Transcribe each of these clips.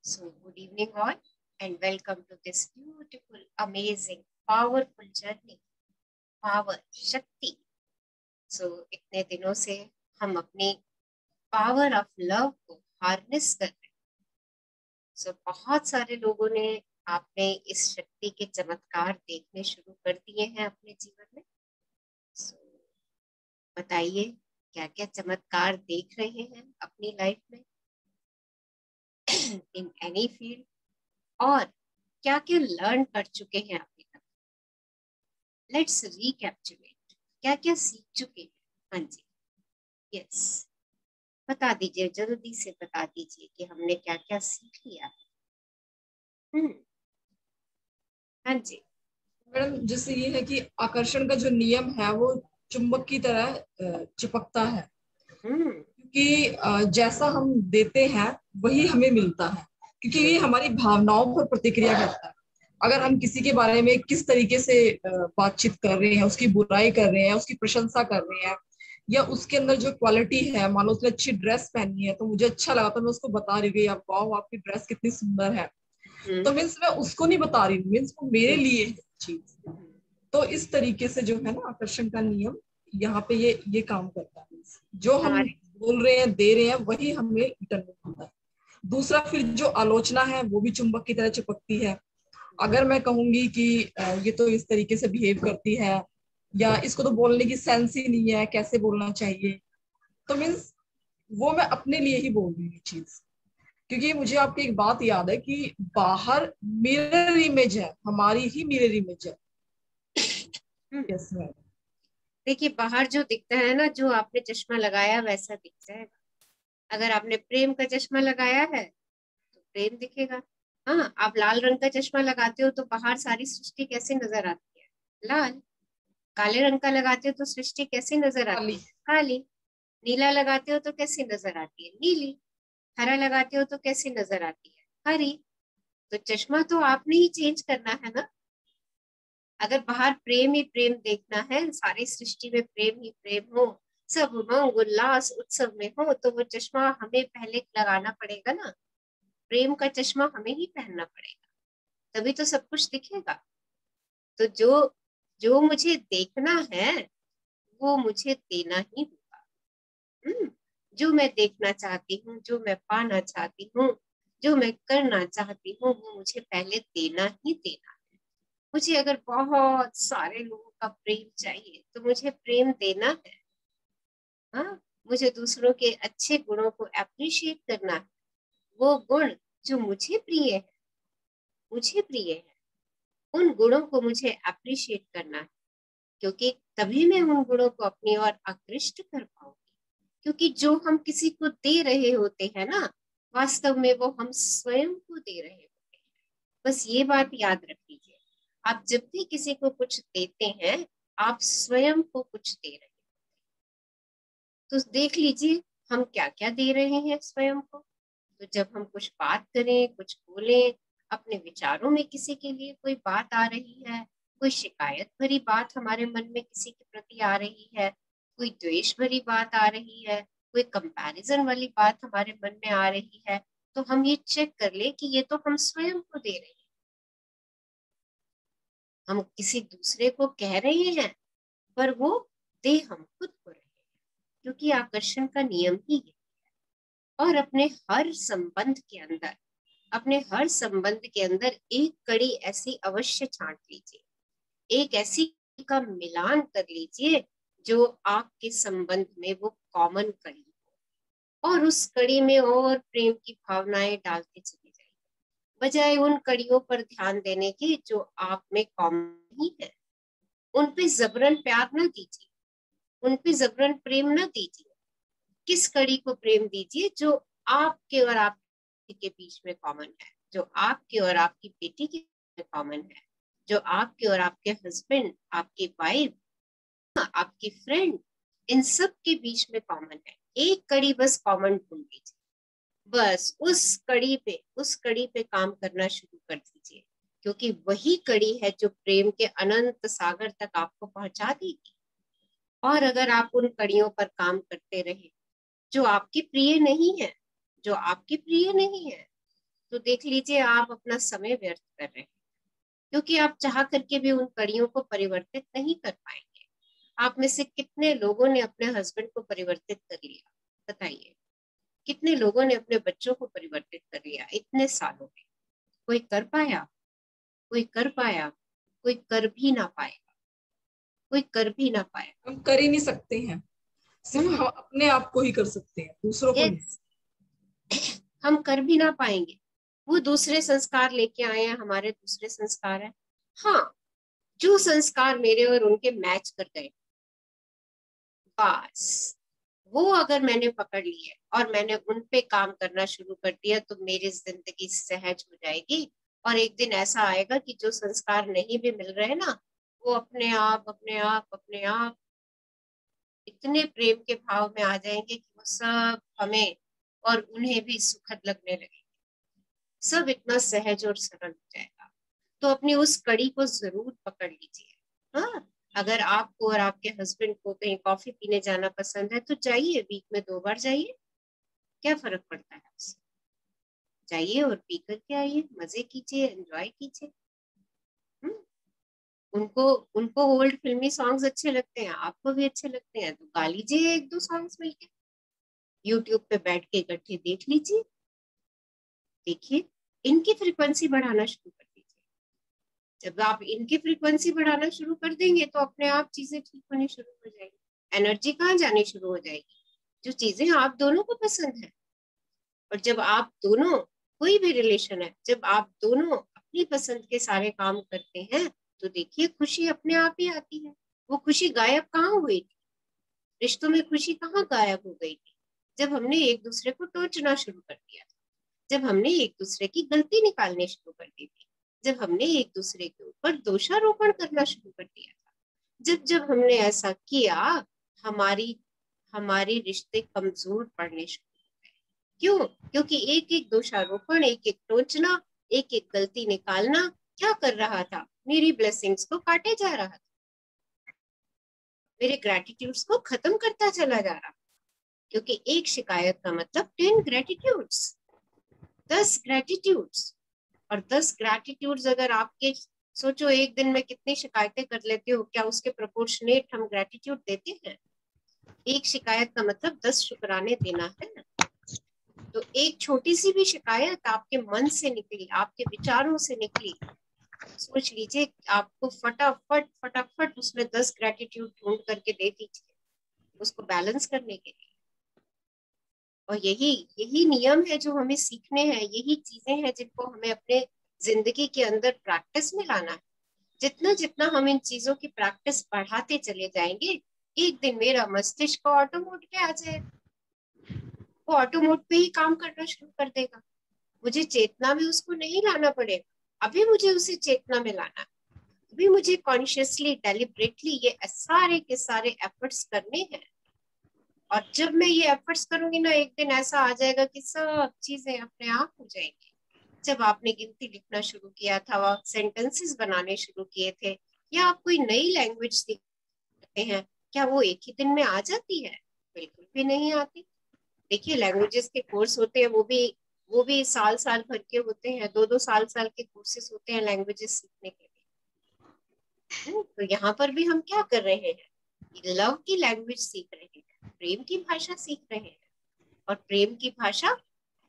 So, good evening, all, and welcome to this beautiful, amazing, powerful journey, power, शक्ति. So, इतने दिनों से हम अपनी पावर ऑफ लव को हार्नेस कर रहे हैं. So, बहुत सारे लोगों ने आपने इस शक्ति के चमत्कार देखने शुरू कर दिए हैं अपने जीवन में. So, बताइए क्या क्या चमत्कार देख रहे हैं अपनी लाइफ में इन एनी फील्ड, और क्या क्या लर्न कर चुके हैं अभी तक. लेट्स रिकैप्चुलेट, क्या क्या सीख चुके हैं. हाँ जी, यस, बता दीजिए, जल्दी से बता दीजिए कि हमने क्या क्या सीख लिया. हाँ जी. मैडम, जैसे ये है कि आकर्षण का जो नियम है वो चुंबक की तरह चिपकता है, क्योंकि जैसा हम देते हैं वही हमें मिलता है, क्योंकि ये हमारी भावनाओं पर प्रतिक्रिया करता है. अगर हम किसी के बारे में किस तरीके से बातचीत कर रहे हैं, उसकी बुराई कर रहे हैं, उसकी प्रशंसा कर रहे हैं, या उसके अंदर जो क्वालिटी है, मान लो उसने अच्छी ड्रेस पहनी है तो मुझे अच्छा लगा तो मैं उसको बता रही हूँ, वाह आपकी ड्रेस कितनी सुंदर है. तो मीन्स मैं उसको नहीं बता रही हूँ, मीन्स वो मेरे लिए है चीज. तो इस तरीके से जो है ना आकर्षण का नियम, यहाँ पे ये काम करता है. जो हम हमारे बोल रहे हैं, दे रहे हैं, वही हमें रिटर्न में मिलता है. दूसरा, फिर जो आलोचना है वो भी चुंबक की तरह चिपकती है. अगर मैं कहूंगी कि ये तो इस तरीके से बिहेव करती है, या इसको तो बोलने की सेंस ही नहीं है, कैसे बोलना चाहिए, तो मीन्स वो मैं अपने लिए ही बोल रही हूँ चीज. क्योंकि मुझे आपकी एक बात याद है कि बाहर मिरर इमेज है, हमारी ही मिरर इमेज है. Yes ma'am. देखिए, बाहर जो दिखता है ना, जो आपने चश्मा लगाया वैसा दिख जाएगा. अगर आपने प्रेम का चश्मा लगाया है तो प्रेम दिखेगा. हाँ, आप लाल रंग का चश्मा लगाते हो तो बाहर सारी सृष्टि कैसे नजर आती है? लाल. काले रंग का लगाते हो तो सृष्टि कैसी नजर आती खाली. है? काली. नीला लगाते हो तो कैसी नजर आती है? नीली. हरा लगाते हो तो कैसी नजर आती है? हरी. तो चश्मा तो आपने ही चेंज करना है ना. अगर बाहर प्रेम ही प्रेम देखना है, सारी सृष्टि में प्रेम ही प्रेम हो, सब उमंग उल्लास उत्सव में हो, तो वो चश्मा हमें पहले लगाना पड़ेगा ना. प्रेम का चश्मा हमें ही पहनना पड़ेगा, तभी तो सब कुछ दिखेगा. तो जो जो मुझे देखना है वो मुझे देना ही होगा. जो मैं देखना चाहती हूँ, जो मैं पाना चाहती हूँ, जो मैं करना चाहती हूँ, वो मुझे पहले देना ही देना है. मुझे अगर बहुत सारे लोगों का प्रेम चाहिए तो मुझे प्रेम देना है. हाँ, मुझे दूसरों के अच्छे गुणों को अप्रिशिएट करना है. वो गुण जो मुझे प्रिय है, उन गुणों को मुझे अप्रिशिएट करना है. क्योंकि तभी मैं उन गुणों को अपनी ओर आकृष्ट कर पाऊंगी. क्योंकि जो हम किसी को दे रहे होते हैं ना, वास्तव में वो हम स्वयं को दे रहे होते हैं. बस ये बात याद रख लीजिए, आप जब भी किसी को कुछ देते हैं, आप स्वयं को कुछ दे रहे हैं. तो देख लीजिए हम क्या क्या दे रहे हैं स्वयं को. तो जब हम कुछ बात करें, कुछ बोलें, अपने विचारों में किसी के लिए कोई बात आ रही है, कोई शिकायत भरी बात हमारे मन में किसी के प्रति आ रही है, कोई द्वेष भरी बात आ रही है, कोई कंपैरिजन वाली बात हमारे मन में आ रही है, तो हम ये चेक कर ले कि ये तो हम स्वयं को दे रहे हैं. हम किसी दूसरे को कह रहे हैं, पर वो दे हम खुद को रहे हैं. क्योंकि आकर्षण का नियम ही है. और अपने हर संबंध के अंदर एक कड़ी ऐसी अवश्य छांट लीजिए, एक ऐसी का मिलान कर लीजिए जो आपके संबंध में वो कॉमन कड़ी हो, और उस कड़ी में और प्रेम की भावनाएं डालते चले जाइए, बजाय उन कड़ियों पर ध्यान देने की जो आप में कॉमन ही है. उन पे जबरन प्यार न दीजिए, उन पे जबरन प्रेम न दीजिए. किस कड़ी को प्रेम दीजिए जो आपके और आपके बीच में कॉमन है, जो आपके और आपकी बेटी के बीच में कॉमन है, जो आपके और आपके हस्बैंड, आपकी वाइफ, आपकी फ्रेंड, इन सब के बीच में कॉमन है. एक कड़ी बस कॉमन ढूंढ लीजिए. बस उस कड़ी पे काम करना शुरू कर दीजिए. क्योंकि वही कड़ी है जो प्रेम के अनंत सागर तक आपको पहुंचा देगी. और अगर आप उन कड़ियों पर काम करते रहे जो आपकी प्रिय नहीं है, जो आपकी प्रिय नहीं है, तो देख लीजिए आप अपना समय व्यर्थ कर रहे हैं, क्योंकि आप चाह करके भी उन कड़ियों को परिवर्तित नहीं कर पाएंगे। आप में से कितने लोगों ने अपने हस्बैंड को परिवर्तित कर लिया, बताइए। कितने लोगों ने अपने बच्चों को परिवर्तित कर लिया इतने सालों में? कोई कर पाया? कोई कर पाया? कोई कर भी ना पाएगा, कोई कर भी ना पाएगा। हम कर ही नहीं सकते हैं, सिर्फ हम अपने आप को ही कर सकते हैं, दूसरों को नहीं। हम कर भी ना पाएंगे। वो दूसरे संस्कार लेके आए हैं, हमारे दूसरे संस्कार है। हाँ, जो संस्कार मेरे और उनके मैच कर गए, बस वो अगर मैंने पकड़ लिए और मैंने उन पे काम करना शुरू कर दिया, तो मेरी जिंदगी सहज हो जाएगी। और एक दिन ऐसा आएगा कि जो संस्कार नहीं भी मिल रहे ना, वो अपने आप अपने आप अपने आप इतने प्रेम के भाव में आ जाएंगे कि वो सब हमें और उन्हें भी सुखद लगने लगेंगे। सब इतना सहज और सरल हो जाएगा। तो अपनी उस कड़ी को जरूर पकड़ लीजिए। हाँ, अगर आपको और आपके हस्बैंड को कहीं कॉफी पीने जाना पसंद है, तो जाइए, वीक में 2 बार जाइए, क्या फर्क पड़ता है उससे। जाइए और पी करके आइए, मजे कीजिए, एंजॉय कीजिए। हम्म, उनको उनको ओल्ड फिल्मी सॉन्ग्स अच्छे लगते हैं, आपको भी अच्छे लगते हैं, तो गा लीजिए 1-2 सॉन्ग्स मिलके, यूट्यूब पे बैठ के इकट्ठे देख लीजिए। देखिए, इनकी फ्रिक्वेंसी बढ़ाना शुरू कर दीजिए। जब आप इनकी फ्रिक्वेंसी बढ़ाना शुरू कर देंगे, तो अपने आप चीजें ठीक होनी शुरू हो जाएगी, एनर्जी कहाँ जानी शुरू हो जाएगी, जो चीजें आप दोनों को पसंद है। और जब आप दोनों, कोई भी रिलेशन है, जब आप दोनों अपनी पसंद के सारे काम करते हैं, तो देखिए खुशी अपने आप ही आती है। वो खुशी गायब कहाँ हुई थी? रिश्तों में खुशी कहाँ गायब हो गई थी? जब हमने एक दूसरे को टोचना शुरू कर दिया था, जब हमने एक दूसरे की गलती निकालनी शुरू कर दी थी, जब हमने एक दूसरे के ऊपर दोषारोपण करना शुरू कर दिया था, जब जब हमने ऐसा किया, हमारी हमारी रिश्ते कमजोर पड़ने शुरू। क्यों? क्योंकि एक एक दोषारोपण, एक एक टोचना, एक एक गलती निकालना क्या कर रहा था? मेरी ब्लेसिंग्स को काटे जा रहा था, मेरे ग्रेटिट्यूड्स को खत्म करता चला जा रहा। क्योंकि एक शिकायत का मतलब 10 ग्रेटिट्यूड्स, 10 ग्रेटिट्यूड्स। और 10 ग्रेटिट्यूड्स अगर आपके, सोचो एक दिन में कितनी शिकायतें कर लेते हो, क्या उसके प्रोपोर्शनेट हम ग्रेटिट्यूड देते हैं? एक शिकायत का मतलब 10 शुक्राने देना है। तो एक छोटी सी भी शिकायत आपके मन से निकली, आपके विचारों से निकली, सोच लीजिए आपको फटाफट फटाफट उसमें 10 ग्रेटिट्यूड ढूंढ करके दे दीजिए, उसको बैलेंस करने के लिए। और यही यही नियम है जो हमें सीखने हैं, यही चीजें हैं जिनको हमें अपने जिंदगी के अंदर प्रैक्टिस में लाना है। जितना जितना हम इन चीजों की प्रैक्टिस बढ़ाते चले जाएंगे, एक दिन मेरा मस्तिष्क ऑटो मोड पे आ जाएगा, वो ऑटो मोड पे ही काम करना शुरू कर देगा। मुझे चेतना में उसको नहीं लाना पड़ेगा, अभी मुझे उसे चेतना में लाना है। अभी मुझे कॉन्शियसली डेलिबरेटली ये सारे के सारे एफर्ट्स करने हैं। और जब मैं ये एफर्ट्स करूंगी ना, एक दिन ऐसा आ जाएगा कि सब चीजें अपने आप हो जाएंगी। जब आपने गिनती लिखना शुरू किया था, सेंटेंसेस बनाने शुरू किए थे, या आप कोई नई लैंग्वेज सीखते हैं, क्या वो एक ही दिन में आ जाती है? बिल्कुल भी नहीं आती। देखिए, लैंग्वेजेस के कोर्स होते हैं, वो भी साल साल भर के होते हैं, 2-2 साल साल के कोर्सेज होते हैं लैंग्वेजेस सीखने के लिए। तो यहाँ पर भी हम क्या कर रहे हैं? लव की लैंग्वेज सीख रहे हैं, प्रेम की भाषा सीख रहे हैं। और प्रेम की भाषा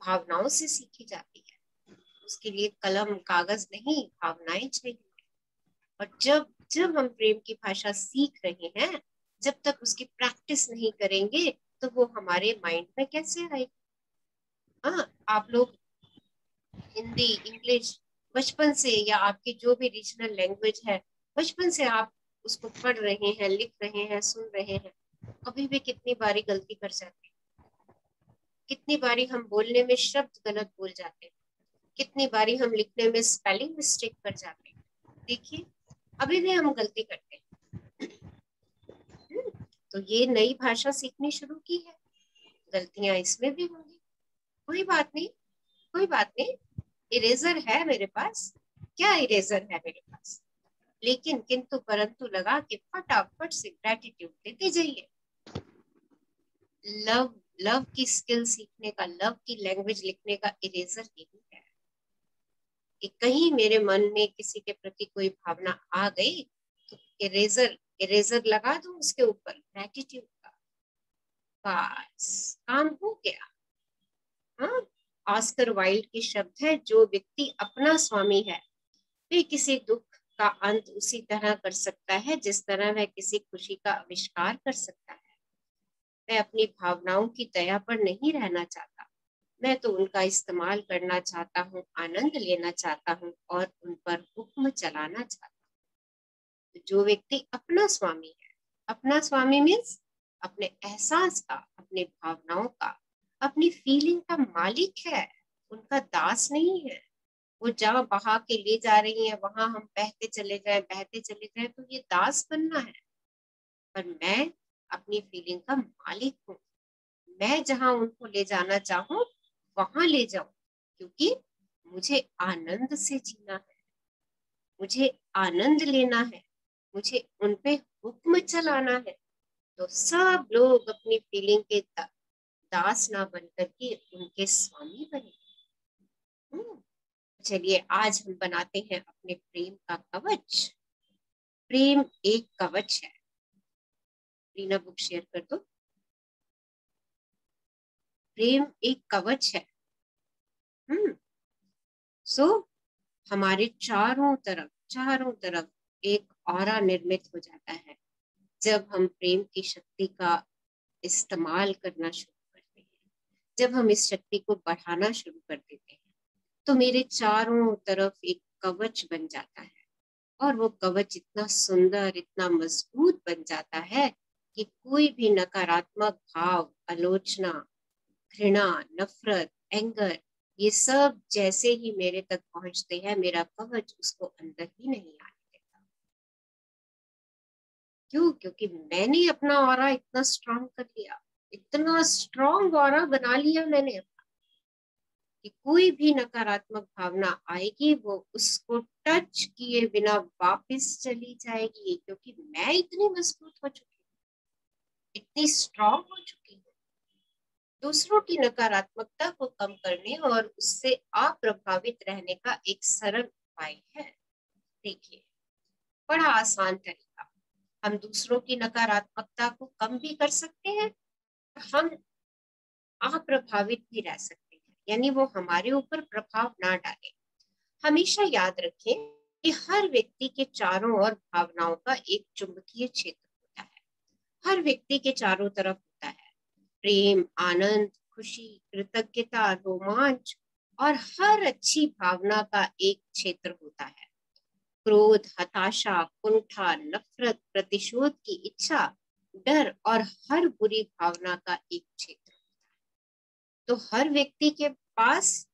भावनाओं से सीखी जाती है, उसके लिए कलम कागज नहीं, भावनाएं चाहिए। और जब जब हम प्रेम की भाषा सीख रहे हैं, जब तक उसकी प्रैक्टिस नहीं करेंगे, तो वो हमारे माइंड में कैसे आएगी? हाँ, आप लोग हिंदी, इंग्लिश बचपन से, या आपकी जो भी रीजनल लैंग्वेज है, बचपन से आप उसको पढ़ रहे हैं, लिख रहे हैं, सुन रहे हैं। अभी भी कितनी बारी गलती कर जाते हैं, कितनी बारी हम बोलने में शब्द गलत बोल जाते हैं, कितनी बारी हम लिखने में स्पेलिंग मिस्टेक कर जाते हैं। देखिए, अभी भी हम गलती करते हैं। तो ये नई भाषा सीखनी शुरू की है, गलतियां इसमें भी होंगी। कोई बात नहीं, कोई बात नहीं। इरेजर है मेरे पास, क्या इरेजर है मेरे पास, लेकिन किंतु परंतु लगा के फटाफट से ग्रेटिट्यूड देते जाइए। लव लव की स्किल सीखने का, लव की लैंग्वेज लिखने का इरेजर यही है। कि कहीं मेरे मन में किसी के प्रति कोई भावना आ गई तो इरेजर लगा दूं उसके ऊपर ग्रेटिट्यूड का, बस काम हो गया। हाँ, ऑस्कर वाइल्ड के शब्द है, जो व्यक्ति अपना स्वामी है वे किसी दुख का अंत उसी तरह कर सकता है जिस तरह वह किसी खुशी का आविष्कार कर सकता है। मैं अपनी भावनाओं की दया पर नहीं रहना चाहता, मैं तो उनका इस्तेमाल करना चाहता हूँ, आनंद लेना चाहता हूँ और उन पर हुक्म चलाना चाहता हूँ। जो व्यक्ति अपना स्वामी है, अपना स्वामी मीन्स अपने एहसास का, अपने भावनाओं का, अपनी फीलिंग का मालिक है, उनका दास नहीं है। वो जहाँ बहा के ले जा रही है वहां हम बहते चले जाए तो ये दास बनना है। पर मैं अपनी फीलिंग का मालिक हूँ, मैं जहां उनको ले जाना चाहूं वहां ले जाऊं, क्योंकि मुझे आनंद से जीना है, मुझे आनंद लेना है, मुझे उनपे हुक्म चलाना है। तो सब लोग अपनी फीलिंग के दास ना बनकर के उनके स्वामी बने। चलिए आज हम बनाते हैं अपने प्रेम का कवच। प्रेम एक कवच है। रीना बुक शेयर कर दो। प्रेम एक कवच है। सो हमारे चारों तरफ एक ऑरा निर्मित हो जाता है जब हम प्रेम की शक्ति का इस्तेमाल करना शुरू करते हैं, जब हम इस शक्ति को बढ़ाना शुरू कर देते हैं तो मेरे चारों तरफ एक कवच बन जाता है। और वो कवच इतना सुंदर, इतना मजबूत बन जाता है कि कोई भी नकारात्मक भाव, आलोचना, घृणा, नफरत, एंगर, ये सब जैसे ही मेरे तक पहुंचते हैं मेरा कवच उसको अंदर ही नहीं आने देता। क्यों? क्योंकि मैंने अपना ऑरा इतना स्ट्रांग कर लिया, इतना स्ट्रांग ऑरा बना लिया मैंने अपना कि कोई भी नकारात्मक भावना आएगी वो उसको टच किए बिना वापस चली जाएगी, क्योंकि मैं इतनी मजबूत हो चुकी हूँ, इतनी स्ट्रांग हो चुकी हूँ। दूसरों की नकारात्मकता को कम करने और उससे अप्रभावित रहने का एक सरल उपाय है। देखिए, बड़ा आसान तरीका, हम दूसरों की नकारात्मकता को कम भी कर सकते हैं, हम अप्रभावित भी रह सकते हैं, यानी वो हमारे ऊपर प्रभाव ना डाले। हमेशा याद रखें कि हर व्यक्ति के चारों ओर भावनाओं का एक चुंबकीय क्षेत्र होता है। हर व्यक्ति के चारों तरफ होता है प्रेम, आनंद, खुशी, कृतज्ञता, रोमांच और हर अच्छी भावना का एक क्षेत्र होता है। क्रोध, हताशा, कुंठा, नफरत, प्रतिशोध की इच्छा, डर और हर बुरी भावना का एक क्षेत्र होता है। तो हर व्यक्ति के पास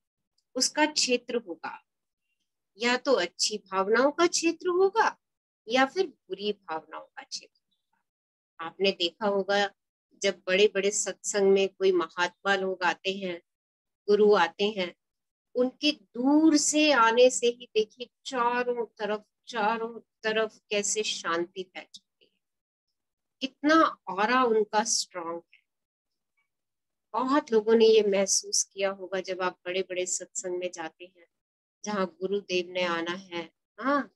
उसका क्षेत्र होगा, या तो अच्छी भावनाओं का क्षेत्र होगा या फिर बुरी भावनाओं का क्षेत्र होगा। आपने देखा होगा जब बड़े बड़े सत्संग में कोई महात्मा लोग आते हैं, गुरु आते हैं, उनके दूर से आने से ही देखिए चारों तरफ कैसे शांति फैल चुकी है, कितना ऑरा उनका स्ट्रांग है। बहुत लोगों ने ये महसूस किया होगा जब आप बड़े बड़े सत्संग में जाते हैं जहाँ गुरुदेव ने आना है, हाँ,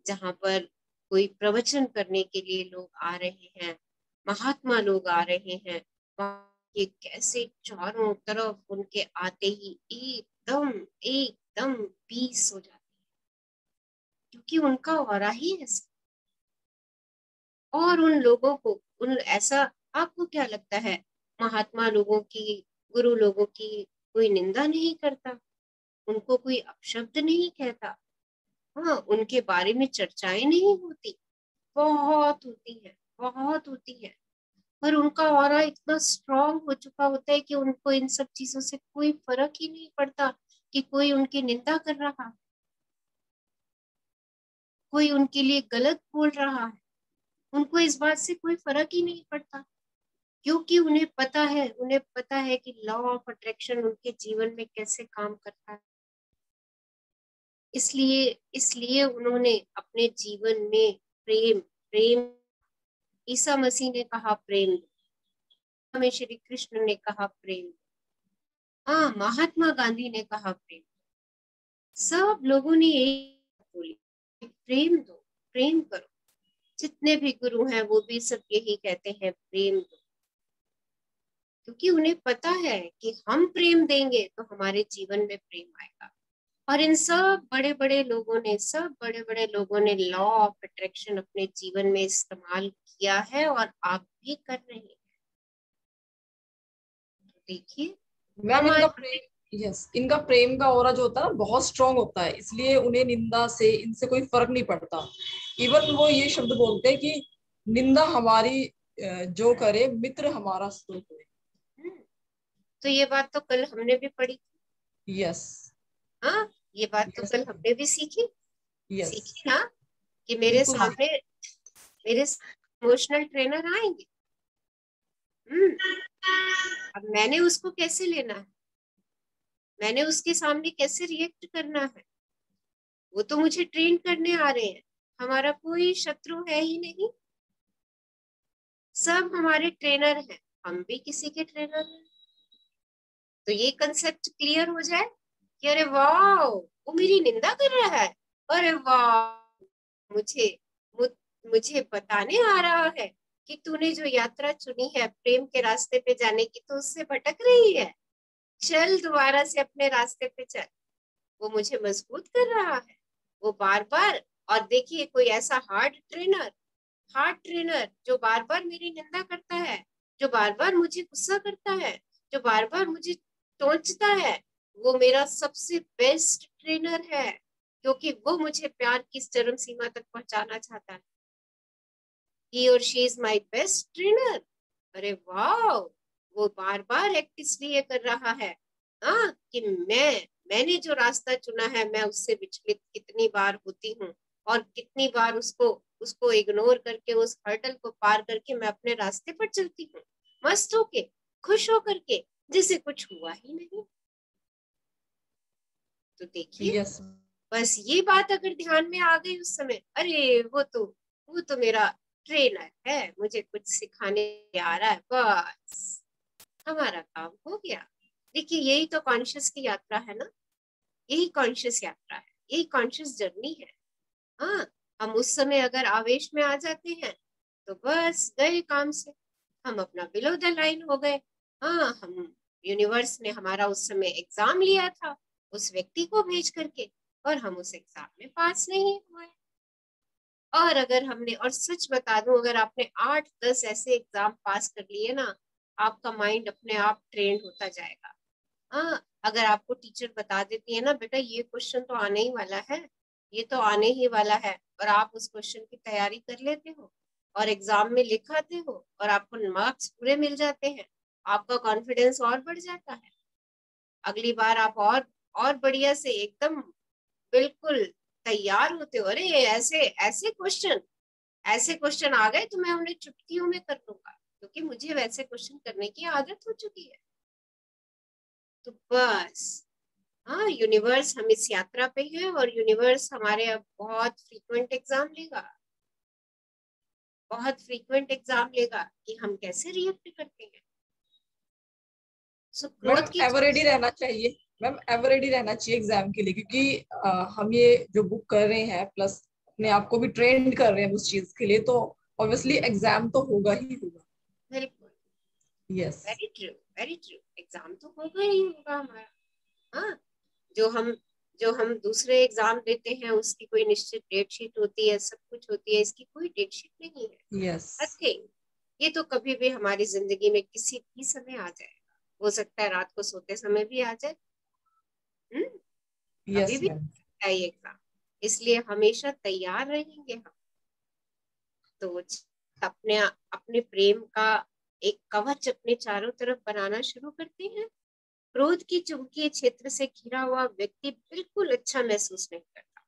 जहाँ पर कोई प्रवचन करने के लिए लोग आ रहे हैं, महात्मा लोग आ रहे हैं, ये कैसे चारों तरफ उनके आते ही एकदम एकदम पीस हो जाती है, क्योंकि उनका ऑरा ही ऐसा। और उन लोगों को उन ऐसा, आपको क्या लगता है महात्मा लोगों की, गुरु लोगों की कोई निंदा नहीं करता, उनको कोई अपशब्द नहीं कहता, हाँ, उनके बारे में चर्चाएं नहीं होती? बहुत होती है, बहुत होती है। पर उनका ऑरा इतना स्ट्रांग हो चुका होता है कि उनको इन सब चीजों से कोई फर्क ही नहीं पड़ता कि कोई उनकी निंदा कर रहा है, कोई उनके लिए गलत बोल रहा है, उनको इस बात से कोई फर्क ही नहीं पड़ता, क्योंकि उन्हें पता है कि लॉ ऑफ अट्रैक्शन उनके जीवन में कैसे काम करता है। इसलिए इसलिए उन्होंने अपने जीवन में प्रेम प्रेम ईसा मसीह ने कहा प्रेम, हमें श्री कृष्ण ने कहा प्रेम, हाँ, महात्मा गांधी ने कहा प्रेम। सब लोगों ने यही बोली, प्रेम दो, प्रेम करो। जितने भी गुरु हैं वो भी सब यही कहते हैं, प्रेम दो, क्योंकि उन्हें पता है कि हम प्रेम देंगे तो हमारे जीवन में प्रेम आएगा। और इन सब बड़े बड़े लोगों ने, सब बड़े बड़े लोगों ने लॉ ऑफ अट्रैक्शन अपने जीवन में इस्तेमाल किया है, और आप भी कर रहे हैं। तो देखिए मैम इनका हमारे, प्रेम, यस, इनका प्रेम का ऑरा जो होता है ना बहुत स्ट्रांग होता है, इसलिए उन्हें निंदा से, इनसे कोई फर्क नहीं पड़ता। इवन वो ये शब्द बोलते हैं कि निंदा हमारी जो करे, मित्र हमारा सो करे। तो ये बात तो कल हमने भी पढ़ी। यस। हाँ, ये बात तो यस। कल हमने भी सीखी, यस। सीखी ना, कि मेरे बिल्कुल। सामने, मेरे इमोशनल ट्रेनर आएंगे। हम्म अब मैंने उसको कैसे लेना है, मैंने उसके सामने कैसे रिएक्ट करना है, वो तो मुझे ट्रेन करने आ रहे हैं। हमारा कोई शत्रु है ही नहीं, सब हमारे ट्रेनर हैं, हम भी किसी के ट्रेनर हैं। तो ये कंसेप्ट क्लियर हो जाए कि अरे वाह, वो मेरी निंदा कर रहा है, अरे वाह, मुझे मु, मुझे बताने आ रहा है कि तूने जो यात्रा चुनी है प्रेम के रास्ते पे जाने की, तो उससे भटक रही है, चल दोबारा से अपने रास्ते पे चल। वो मुझे मजबूत कर रहा है, वो बार बार। और देखिए कोई ऐसा हार्ड ट्रेनर जो बार बार मेरी निंदा करता है, जो बार बार मुझे गुस्सा करता है, जो बार बार मुझे टोंचता है, वो मेरा सबसे बेस्ट ट्रेनर है, क्योंकि वो मुझे प्यार की चरम सीमा तक पहुंचाना चाहता है। he or she is my best trainer। अरे वाह, वो बार बार एक्ट इसलिए कर रहा है, हाँ, कि मैंने जो रास्ता चुना है, मैं उससे विचलित कितनी बार होती हूँ, और कितनी बार उसको उसको इग्नोर करके, उस हर्डल को पार करके मैं अपने रास्ते पर चलती हूँ, मस्त होके, खुश होकर के, जैसे कुछ हुआ ही नहीं। तो देखिए, यस। बस ये बात अगर ध्यान में आ गई उस समय, अरे वो तो मेरा ट्रेनर है, मुझे कुछ सिखाने आ रहा है, बस हमारा काम हो गया। देखिए यही तो कॉन्शियस की यात्रा है ना, यही कॉन्शियस यात्रा है, यही कॉन्शियस जर्नी है। हाँ, हम उस समय अगर आवेश में आ जाते हैं तो बस गए काम से, हम अपना बिलो द लाइन हो गए। हाँ, हम, यूनिवर्स ने हमारा उस समय एग्जाम लिया था उस व्यक्ति को भेज करके, और हम उस एग्जाम में पास नहीं हुए। और अगर हमने, और सच बता दूं, अगर आपने 8-10 ऐसे एग्जाम पास कर लिए ना, आपका माइंड अपने आप ट्रेंड होता जाएगा। हाँ, अगर आपको टीचर बता देती है ना, बेटा ये क्वेश्चन तो आने ही वाला है, ये तो आने ही वाला है, और आप उस क्वेश्चन की तैयारी कर लेते हो और एग्जाम में लिख आते हो और आपको मार्क्स पूरे मिल जाते हैं, आपका कॉन्फिडेंस और बढ़ जाता है। अगली बार आप और बढ़िया से एकदम बिल्कुल तैयार होते हो। अरे ऐसे ऐसे क्वेश्चन आ गए तो मैं उन्हें चुटकियों में कर लूंगा, क्योंकि मुझे वैसे क्वेश्चन करने की आदत हो चुकी है। तो बस, हाँ, यूनिवर्स हम इस यात्रा पे हैं, और यूनिवर्स हमारे अब बहुत फ्रीक्वेंट एग्जाम लेगा, बहुत फ्रीक्वेंट एग्जाम लेगा कि हम कैसे रिएक्ट करते हैं। सो मैम क्रोध की, एवर रेडी रहना चाहिए। मैम एवर रेडी रहना चाहिए एग्जाम के लिए, क्योंकि हम ये जो बुक कर रहे हैं, प्लस अपने आप को भी ट्रेन कर रहे हैं उस चीज के लिए, तो ऑब्वियसली एग्जाम तो होगा ही होगा। बिल्कुल, yes. Very true, very true, exam तो होगा ही होगा हमारा। हाँ, जो हम जो हम दूसरे एग्जाम देते हैं उसकी कोई निश्चित डेट शीट होती है, सब कुछ होती है, इसकी कोई डेट शीट नहीं है। यस। नथिंग, ये तो कभी भी हमारी जिंदगी में किसी भी समय आ जाएगा, हो सकता है रात को सोते समय भी आ जाए। हम्म कभी यस भी मैम। है ये एग्जाम, इसलिए हमेशा तैयार रहेंगे हम। तो अपने अपने प्रेम का एक कवच अपने चारों तरफ बनाना शुरू करते हैं। क्रोध की चुंबकीय क्षेत्र से घिरा हुआ व्यक्ति बिल्कुल अच्छा महसूस नहीं करता,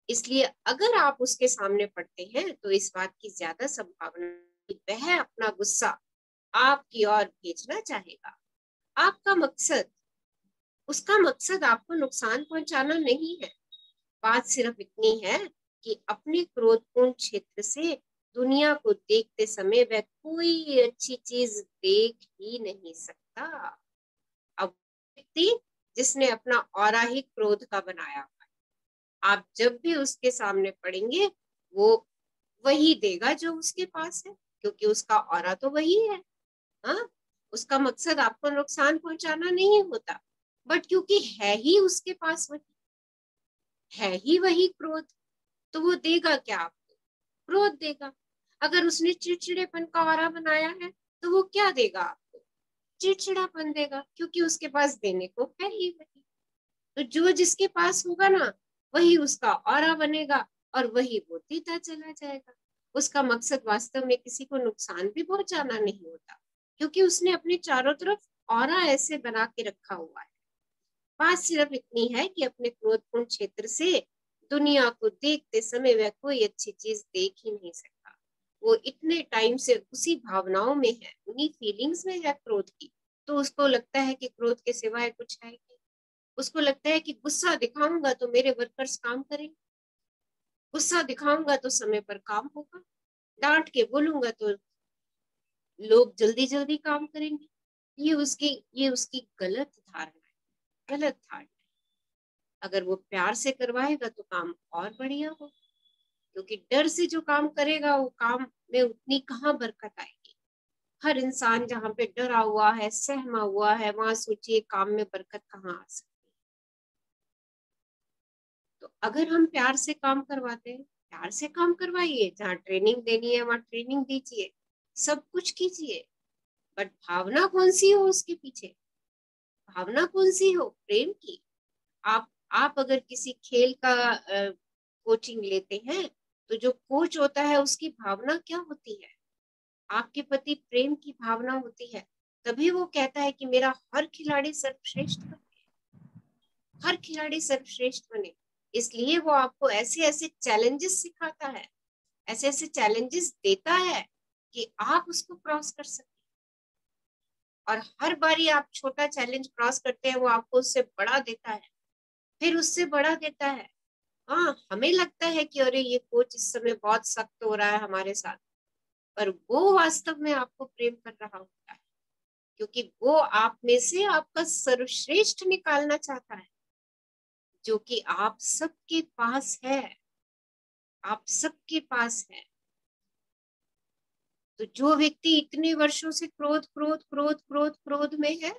इसलिए अगर आप उसके सामने पड़ते हैं तो इस बात की ज्यादा संभावना कि वह अपना गुस्सा आपकी ओर भेजना चाहेगा। आपका मकसद, उसका मकसद आपको नुकसान पहुंचाना नहीं है। बात सिर्फ इतनी है कि अपने क्रोधपूर्ण क्षेत्र से दुनिया को देखते समय वह कोई अच्छी चीज देख ही नहीं सकता। अब व्यक्ति जिसने अपना ऑरा ही क्रोध का बनाया हुआ है। आप जब भी उसके सामने पड़ेंगे वो वही देगा जो उसके पास है, क्योंकि उसका ऑरा तो वही है। हाँ, उसका मकसद आपको नुकसान पहुंचाना नहीं होता, बट क्योंकि है ही उसके पास वही, है ही वही क्रोध, तो वो देगा क्या आपको? क्रोध देगा। अगर उसने चिड़चिड़ेपन का ऑरा बनाया है तो वो क्या देगा आपको? चिड़चिड़ापन देगा, क्योंकि उसके पास देने को है ही वही। तो जो जिसके पास होगा ना, वही उसका ऑरा बनेगा और वही वो देता चला जाएगा। उसका मकसद वास्तव में किसी को नुकसान भी पहुंचाना नहीं होता, क्योंकि उसने अपने चारों तरफ ऑरा ऐसे बना के रखा हुआ है। बात सिर्फ इतनी है कि अपने क्रोधपूर्ण क्षेत्र से दुनिया को देखते समय वह कोई अच्छी चीज देख ही नहीं सकता। वो इतने टाइम से उसी भावनाओं में है, उन्हीं फीलिंग्स में है क्रोध की, तो उसको लगता है कि क्रोध के सिवाय कुछ है नहीं। उसको लगता है कि गुस्सा दिखाऊंगा तो मेरे वर्कर्स काम करेंगे, गुस्सा दिखाऊंगा तो समय पर काम होगा, डांट के बोलूंगा तो लोग जल्दी जल्दी काम करेंगे। ये उसकी गलत धारणा है, गलत धारणा। अगर वो प्यार से करवाएगा तो काम और बढ़िया हो, क्योंकि डर से जो काम करेगा वो काम में उतनी कहाँ बरकत आएगी। हर इंसान जहाँ पे डरा हुआ है, सहमा हुआ है, वहां सोचिए काम में बरकत कहाँ आ सकती है। तो अगर हम प्यार से काम करवाते हैं, प्यार से काम करवाइए, जहाँ ट्रेनिंग देनी है वहां ट्रेनिंग दीजिए, सब कुछ कीजिए, बट भावना कौन सी हो उसके पीछे? भावना कौन सी हो? प्रेम की। आप अगर किसी खेल का कोचिंग लेते हैं, तो जो कोच होता है उसकी भावना क्या होती है? आपके प्रति प्रेम की भावना होती है, तभी वो कहता है कि मेरा हर खिलाड़ी सर्वश्रेष्ठ बने, हर खिलाड़ी सर्वश्रेष्ठ बने। इसलिए वो आपको ऐसे ऐसे चैलेंजेस सिखाता है, ऐसे ऐसे चैलेंजेस देता है कि आप उसको क्रॉस कर सके। और हर बारी आप छोटा चैलेंज क्रॉस करते हैं, वो आपको उससे बड़ा देता है, फिर उससे बड़ा देता है। हाँ, हमें लगता है कि अरे ये कोच इस समय बहुत सख्त हो रहा है हमारे साथ, पर वो वास्तव में आपको प्रेम कर रहा होता है, क्योंकि वो आप में से आपका सर्वश्रेष्ठ निकालना चाहता है, जो कि आप सबके पास है, आप सबके पास है। तो जो व्यक्ति इतने वर्षों से क्रोध क्रोध क्रोध क्रोध क्रोध में है,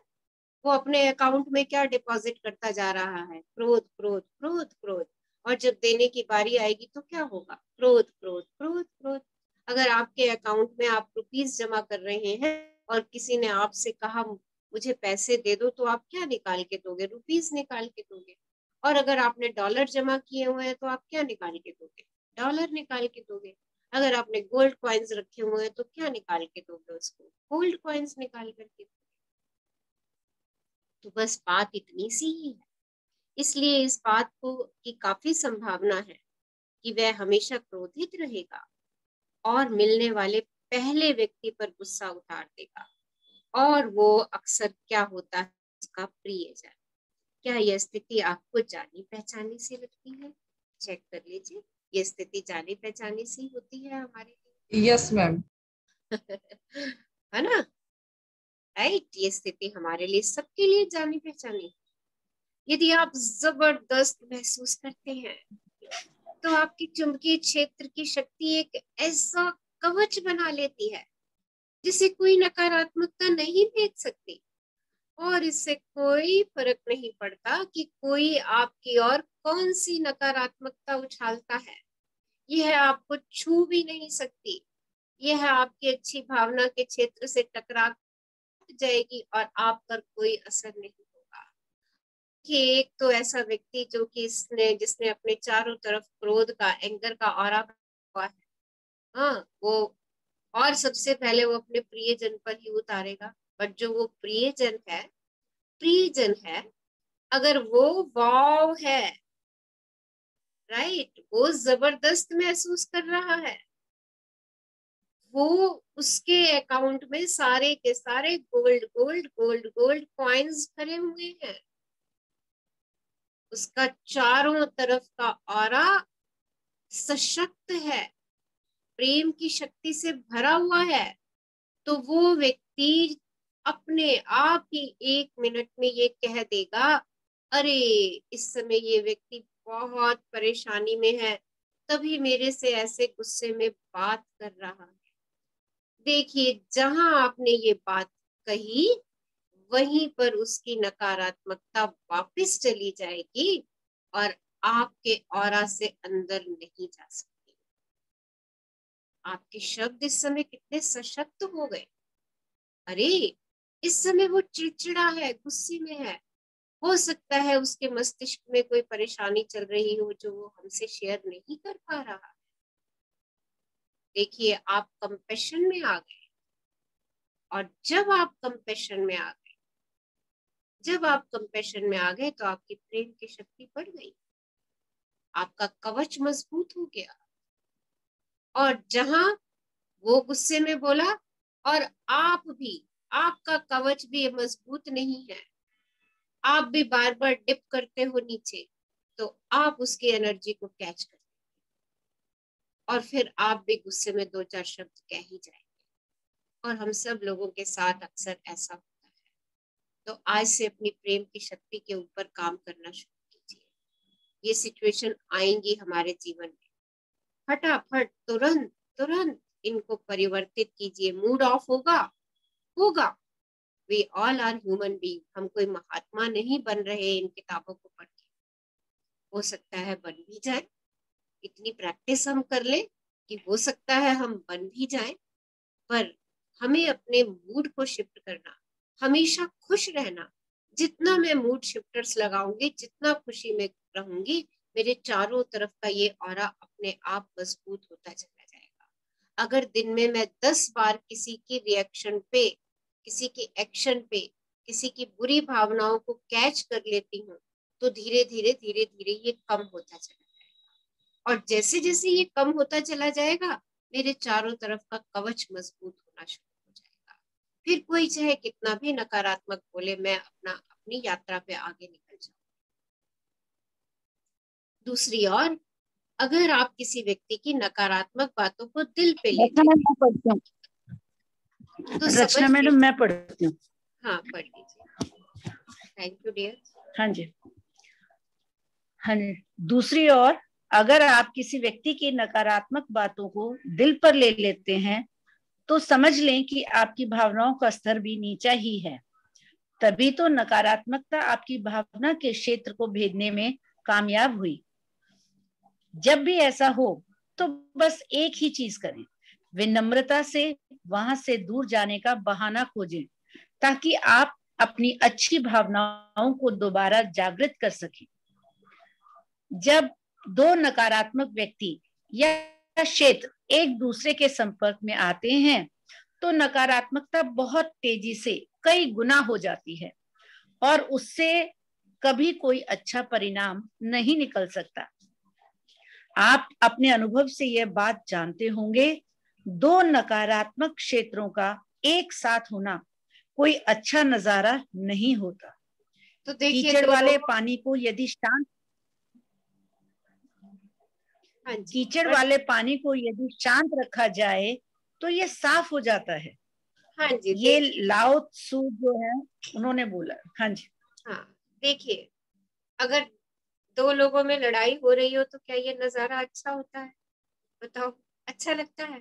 वो अपने अकाउंट में क्या डिपॉजिट करता जा रहा है? क्रोध क्रोध क्रोध क्रोध। और जब देने की बारी आएगी तो क्या होगा? क्रोध क्रोध क्रोध क्रोध। अगर आपके अकाउंट में आप रुपीस जमा कर रहे हैं और किसी ने आपसे कहा मुझे पैसे दे दो, तो आप क्या निकाल के दोगे? रुपीस निकाल के दोगे। और अगर आपने डॉलर जमा किए हुए हैं तो आप क्या निकाल के दोगे? डॉलर निकाल के दोगे। अगर आपने गोल्ड कॉइन्स रखे हुए हैं तो क्या निकाल के दोगे? उसको गोल्ड कॉइन्स निकाल करके। तो बस बात इतनी सी ही है। इसलिए इस बात को की काफी संभावना है कि वह हमेशा क्रोधित रहेगा और मिलने वाले पहले व्यक्ति पर गुस्सा उतार देगा, और वो अक्सर क्या होता है, उसका प्रियजन। क्या यह स्थिति आपको जानी पहचानी सी लगती है? चेक कर लीजिए, ये स्थिति जानी पहचानी सी होती है हमारे लिए। Yes ma'am. है ना? राइट, ये स्थिति हमारे लिए, सबके लिए जानी पहचानी। यदि आप जबरदस्त महसूस करते हैं, तो आपकी चुंबकीय क्षेत्र की शक्ति एक ऐसा कवच बना लेती है जिसे कोई नकारात्मकता नहीं देख सकती, और इससे कोई फर्क नहीं पड़ता कि कोई आपकी ओर कौन सी नकारात्मकता उछालता है। यह आपको छू भी नहीं सकती। यह आपकी अच्छी भावना के क्षेत्र से टकरा जाएगी और आप पर कोई असर नहीं होगा। कि एक तो ऐसा व्यक्ति जो कि जिसने अपने चारों तरफ क्रोध का, एंगर का ऑरा हुआ है, हाँ, वो और सबसे पहले वो अपने प्रियजन पर ही उतारेगा। बट जो वो प्रियजन है, अगर वो वाव है, राइट, वो जबरदस्त महसूस कर रहा है, वो उसके अकाउंट में सारे के सारे gold gold gold gold coins भरे हुए हैं, उसका चारों तरफ का ऑरा सशक्त है, प्रेम की शक्ति से भरा हुआ है, तो वो व्यक्ति अपने आप ही 1 मिनट में ये कह देगा अरे इस समय ये व्यक्ति बहुत परेशानी में है, तभी मेरे से ऐसे गुस्से में बात कर रहा है। देखिए, जहां आपने ये बात कही वहीं पर उसकी नकारात्मकता वापस चली जाएगी और आपके ऑरा से अंदर नहीं जा सकती। आपके शब्द इस समय कितने सशक्त हो गए। अरे इस समय वो चिड़चिड़ा है, गुस्से में है। हो सकता है उसके मस्तिष्क में कोई परेशानी चल रही हो जो वो हमसे शेयर नहीं कर पा रहा। देखिए, आप कंपैशन में आ गए, और जब आप कंपैशन में आ गए, जब आप कंपैशन में आ गए तो आपकी प्रेम की शक्ति बढ़ गई, आपका कवच मजबूत हो गया। और जहां वो गुस्से में बोला और आप भी, आपका कवच भी मजबूत नहीं है, आप भी बार बार डिप करते हो नीचे, तो आप उसकी एनर्जी को कैच करते और फिर आप भी गुस्से में दो चार शब्द कह ही जाएंगे। और हम सब लोगों के साथ अक्सर ऐसा होता है। तो आज से अपनी प्रेम की शक्ति के ऊपर काम करना शुरू कीजिए। ये सिचुएशन आएंगी हमारे जीवन में, फटाफट तुरंत तुरंत इनको परिवर्तित कीजिए। मूड ऑफ होगा होगा, we all are human being. हम कोई महात्मा नहीं बन रहे इन किताबों को पढ़ के। हो सकता है बन भी जाए, इतनी प्रैक्टिस हम कर ले कि हो सकता है हम बन भी जाए। पर हमें अपने मूड को शिफ्ट करना, हमेशा खुश रहना। जितना मैं मूड शिफ्टर्स लगाऊंगी, जितना खुशी में रहूंगी, मेरे चारों तरफ का ये ऑरा अपने आप मजबूत होता चला जाएगा। अगर दिन में मैं 10 बार किसी की रिएक्शन पे, किसी की एक्शन पे, किसी की बुरी भावनाओं को कैच कर लेती हूँ, तो धीरे धीरे धीरे धीरे ये कम होता चला जाएगा। और जैसे जैसे ये कम होता चला जाएगा, मेरे चारों तरफ का कवच मजबूत होना शुरू हो जाएगा। फिर कोई चाहे कितना भी नकारात्मक बोले, मैं अपनी यात्रा पे आगे निकल जाऊं। दूसरी ओर, अगर आप किसी व्यक्ति की नकारात्मक बातों को दिल पे लेते हैं, तो रचना मैडम मैं पढ़ती हूँ। हाँ, पढ़ लीजिए। Thank you dear. हाँ जी, हाँ जी। दूसरी ओर, अगर आप किसी व्यक्ति की नकारात्मक बातों को दिल पर ले लेते हैं, तो समझ लें कि आपकी भावनाओं का स्तर भी नीचा ही है। तभी तो नकारात्मकता आपकी भावना के क्षेत्र को भेदने में कामयाब हुई। जब भी ऐसा हो तो बस एक ही चीज करें, विनम्रता से वहां से दूर जाने का बहाना खोजें, ताकि आप अपनी अच्छी भावनाओं को दोबारा जागृत कर सकें। जब दो नकारात्मक व्यक्ति या क्षेत्र एक दूसरे के संपर्क में आते हैं, तो नकारात्मकता बहुत तेजी से कई गुना हो जाती है और उससे कभी कोई अच्छा परिणाम नहीं निकल सकता। आप अपने अनुभव से यह बात जानते होंगे, दो नकारात्मक क्षेत्रों का एक साथ होना कोई अच्छा नजारा नहीं होता। तो देखिए, कीचड़ वाले पानी को यदि शांत कीचड़ वाले पानी को यदि शांत रखा जाए तो ये साफ हो जाता है। हाँ जी, ये लाओ त्सु जो है उन्होंने बोला। हाँ जी, हाँ देखिए, अगर दो लोगों में लड़ाई हो रही हो तो क्या ये नजारा अच्छा होता है? बताओ, अच्छा लगता है?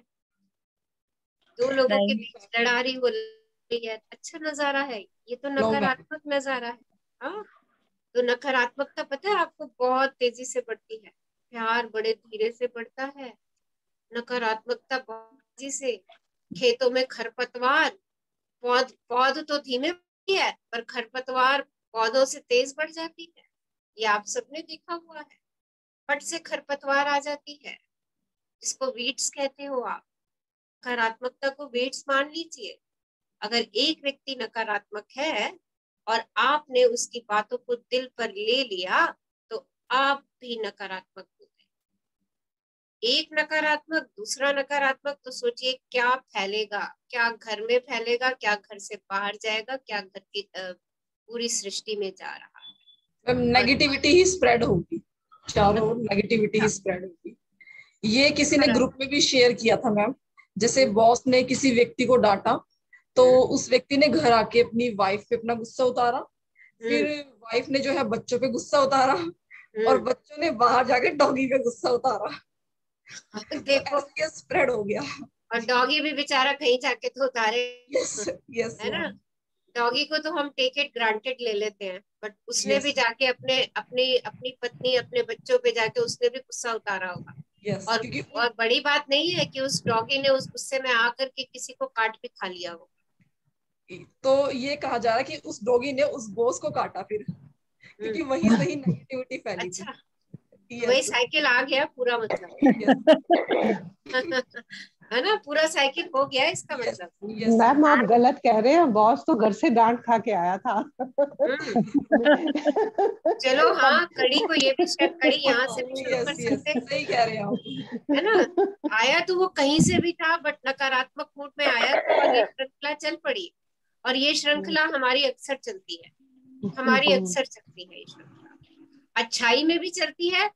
दो लोगों के बीच लड़ाई हो रही है, अच्छा नजारा है? ये तो नकारात्मक नजारा है। हाँ, तो नकारात्मकता पता है आपको बहुत तेजी से बढ़ती है, प्यार बड़े धीरे से बढ़ता है, नकारात्मकता बहुत तेजी से। खेतों में खरपतवार, पौध तो धीमे है पर खरपतवार पौधों से तेज बढ़ जाती है। ये आप सबने देखा हुआ है, फट से खरपतवार आ जाती है, जिसको वीड्स कहते हो आप। नकारात्मकता को वीड्स मान लीजिए। अगर एक व्यक्ति नकारात्मक है और आपने उसकी बातों को दिल पर ले लिया, तो आप भी नकारात्मक हो गए। एक नकारात्मक, दूसरा नकारात्मक, तो सोचिए क्या फैलेगा, क्या घर में फैलेगा, क्या घर से बाहर जाएगा, क्या घर की पूरी सृष्टि में जा रहा है। नेगेटिविटी ही स्प्रेड होगी, चारों ओर नेगेटिविटी ही स्प्रेड होगी। ये किसी ने ग्रुप में भी शेयर किया था मैम। जैसे बॉस ने किसी व्यक्ति को डांटा, तो उस व्यक्ति ने घर आके अपनी वाइफ पे अपना गुस्सा उतारा, फिर वाइफ ने जो है बच्चों पे गुस्सा उतारा और बच्चों ने बाहर जाके डॉगी पे गुस्सा उतारा। देखो तो ऐसे स्प्रेड हो गया। और डॉगी भी बेचारा कहीं जाके तो उतारे। यस यस है ना, डॉगी को तो हम टेक इट ग्रांटेड ले लेते हैं, बट उसने भी yes, जाके अपने अपनी अपनी पत्नी अपने बच्चों पे जाके उसने भी गुस्सा उतारा होगा। yes, और क्योंकि और बड़ी बात नहीं है कि उस डॉगी ने उस गुस्से में आकर के किसी को काट भी खा लिया हो। तो ये कहा जा रहा है कि उस डॉगी ने उस बॉस को काटा फिर, क्योंकि वहीं से ही नेगेटिविटी फैली थी। अच्छा, वही यस साइकिल आ गया पूरा मतलब। यस है ना, पूरा साइकिल हो गया इसका यस मतलब। यस मैम आप गलत कह रहे हैं, बॉस तो घर से डांट खा के आया था। चलो हाँ, कड़ी को ये भी शायद कड़ी यहाँ से भी शुरू कर यस यस सकते हैं। सही कह रहे हैं आप। है ना, आया तो वो कहीं से भी था, बट नकारात्मक मूड में आया था और ये श्रृंखला चल पड़ी। और ये श्रृंखला हमारी अक्सर चलती है, हमारी अक्सर चलती है ये श्रृंखला। अच्छाई में भी चलती है,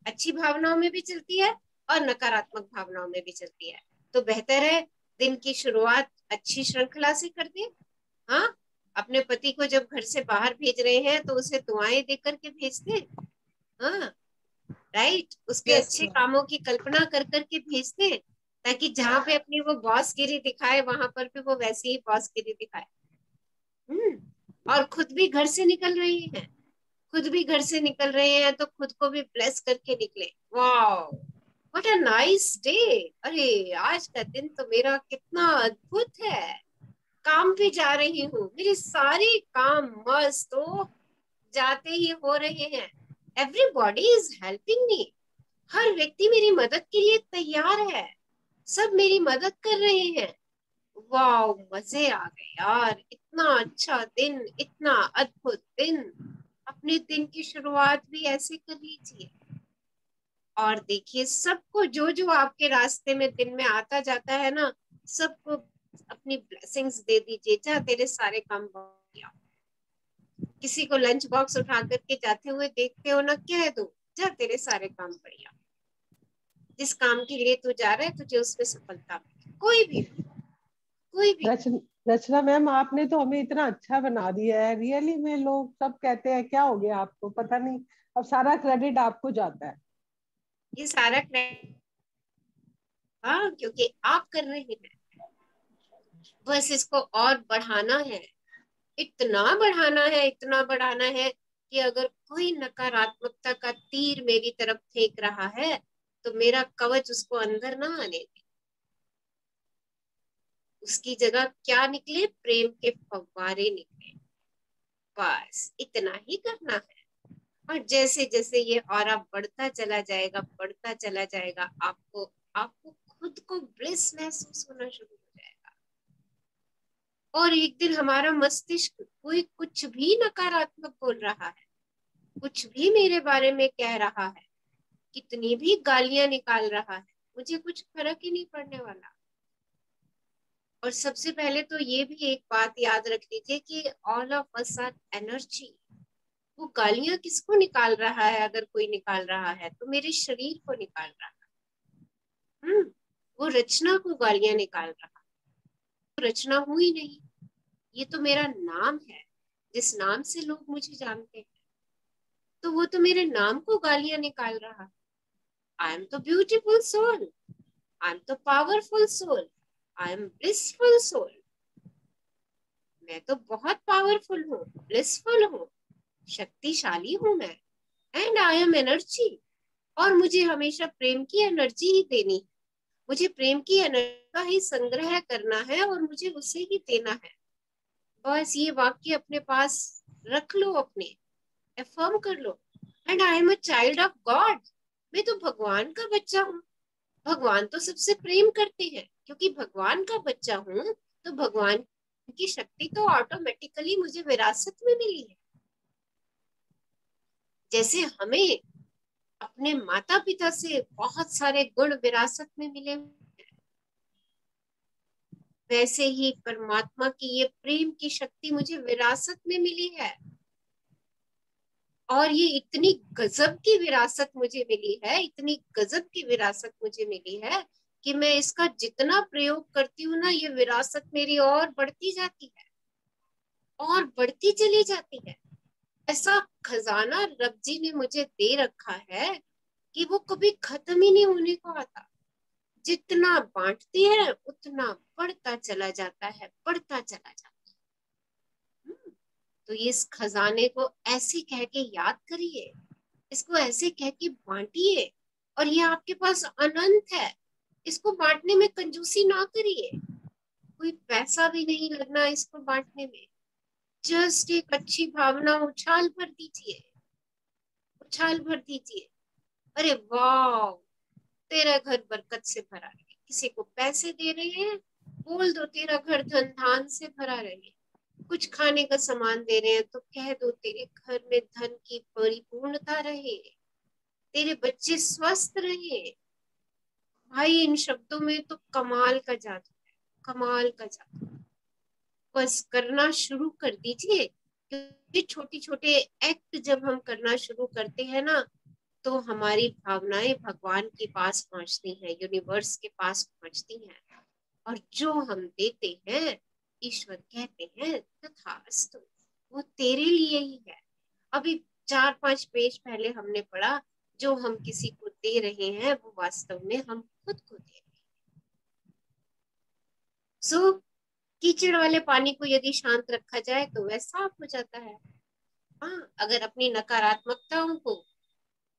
अच्छी भावनाओं में भी चलती है, और नकारात्मक भावनाओं में भी चलती है। तो बेहतर है दिन की शुरुआत अच्छी श्रृंखला से कर दे। हाँ, अपने पति को जब घर से बाहर भेज रहे हैं तो उसे दुआएं दे करके भेज दे। हाँ, राइट, उसके यस अच्छे कामों की कल्पना कर करके भेज दे, ताकि जहां पे अपनी वो बॉसगिरी दिखाए वहां पर भी वो वैसी ही बॉसगिरी दिखाए। और खुद भी घर से निकल रही हैं, खुद भी घर से निकल रहे हैं तो खुद को भी ब्लेस करके निकले। Wow, what a nice day. अरे आज का दिन तो मेरा कितना अद्भुत है। काम पे जा रही हूँ, मेरे सारे काम मस्त हो जाते ही हो रहे हैं। एवरीबॉडी इज हेल्पिंग मी, हर व्यक्ति मेरी मदद के लिए तैयार है, सब मेरी मदद कर रहे हैं। वाह, मजे आ गए यार, इतना अच्छा दिन, इतना अद्भुत दिन। अपने दिन की शुरुआत भी ऐसे कर लीजिए। और देखिए, सबको जो जो आपके रास्ते में दिन में आता जाता है ना, सबको अपनी ब्लेसिंग्स दे दीजिए। जा तेरे सारे काम हो गया। किसी को लंच बॉक्स उठा करके जाते हुए देखते हो ना, कह दो जा तेरे सारे काम बढ़िया। जिस काम के लिए तू जा रहा है तुझे उसमें सफलता मिले। कोई भी। रचना मैम आपने तो हमें इतना अच्छा बना दिया है, रियली में लोग सब कहते हैं क्या हो गया आपको, पता नहीं अब सारा क्रेडिट आपको जाता है। ये सारा क्रेडिट, हाँ, क्योंकि आप कर रहे हैं। बस इसको और बढ़ाना है, इतना बढ़ाना है, इतना बढ़ाना है कि अगर कोई नकारात्मकता का तीर मेरी तरफ फेंक रहा है तो मेरा कवच उसको अंदर ना आने दे। उसकी जगह क्या निकले, प्रेम के फव्वारे निकले। बस इतना ही करना है। और जैसे जैसे ये ऑरा बढ़ता चला जाएगा, आपको आपको खुद को ब्लिस महसूस होना शुरू हो जाएगा। और एक दिन हमारा मस्तिष्क कोई कुछ भी नकारात्मक बोल रहा है, कुछ भी मेरे बारे में कह रहा है, कितनी भी गालियां निकाल रहा है, मुझे कुछ फर्क ही नहीं पड़ने वाला। और सबसे पहले तो ये भी एक बात याद रख लीजिए कि all of us are energy. वो गालियां किसको निकाल रहा है, अगर कोई निकाल रहा है तो मेरे शरीर को निकाल रहा है। वो रचना को गालियां निकाल रहा है, तो रचना हुई नहीं। ये तो मेरा नाम है, जिस नाम से लोग मुझे जानते हैं, तो वो तो मेरे नाम को गालियां निकाल रहा है। आई एम तो ब्यूटीफुल सोल, आई एम तो powerful soul, I am blissful soul. मैं तो बहुत पावरफुल हूँ, ब्लिसफुल हूँ, शक्तिशाली हूँ मैं। And I M energy. और मुझे हमेशा प्रेम की एनर्जी ही देनी है, मुझे प्रेम की एनर्जी का ही संग्रह करना है और मुझे उसे ही देना है। बस ये वाक्य अपने पास रख लो, अपने अफर्म कर लो। And I am a child of God. मैं तो भगवान का बच्चा हूँ। भगवान तो सबसे प्रेम करते हैं, क्योंकि भगवान का बच्चा हूँ तो भगवान की शक्ति तो ऑटोमेटिकली मुझे विरासत में मिली है। जैसे हमें अपने माता पिता से बहुत सारे गुण विरासत में मिले, वैसे ही परमात्मा की ये प्रेम की शक्ति मुझे विरासत में मिली है। और ये इतनी गजब की विरासत मुझे मिली है, इतनी गजब की विरासत मुझे मिली है कि मैं इसका जितना प्रयोग करती हूँ ना, ये विरासत मेरी और बढ़ती जाती है और बढ़ती चली जाती है। ऐसा खजाना रब जी ने मुझे दे रखा है कि वो कभी खत्म ही नहीं होने को आता। जितना बांटती है उतना बढ़ता चला जाता है, बढ़ता चला जाता है। तो इस खजाने को ऐसे कह के याद करिए, इसको ऐसे कह के बांटिए, और ये आपके पास अनंत है। इसको बांटने में कंजूसी ना करिए, कोई पैसा भी नहीं लगना इसको बांटने में। जस्ट एक अच्छी भावना उछाल भर दीजिए, उछाल भर दीजिए। अरे वाह, तेरा घर बरकत से भरा है। किसी को पैसे दे रहे हैं, बोल दो तेरा घर धन धान से भरा रहे। कुछ खाने का सामान दे रहे हैं तो कह दो तेरे घर में धन की परिपूर्णता रहे, तेरे बच्चे स्वस्थ रहे। भाई इन शब्दों में तो कमाल का जादू है, कमाल का जादू। बस करना शुरू कर दीजिए, क्योंकि छोटे छोटे एक्ट जब हम करना शुरू करते हैं ना, तो हमारी भावनाएं भगवान के पास पहुंचती हैं, यूनिवर्स के पास पहुंचती हैं, और जो हम देते हैं ईश्वर कहते हैं तथास्तु, वो तेरे लिए ही है। अभी 4-5 पेज पहले हमने पढ़ा, जो हम किसी को दे रहे हैं वो वास्तव में हम खुद को दे रहे हैं। सो कीचड़ वाले पानी को यदि शांत रखा जाए तो वह साफ हो जाता है। हाँ, अगर अपनी नकारात्मकताओं को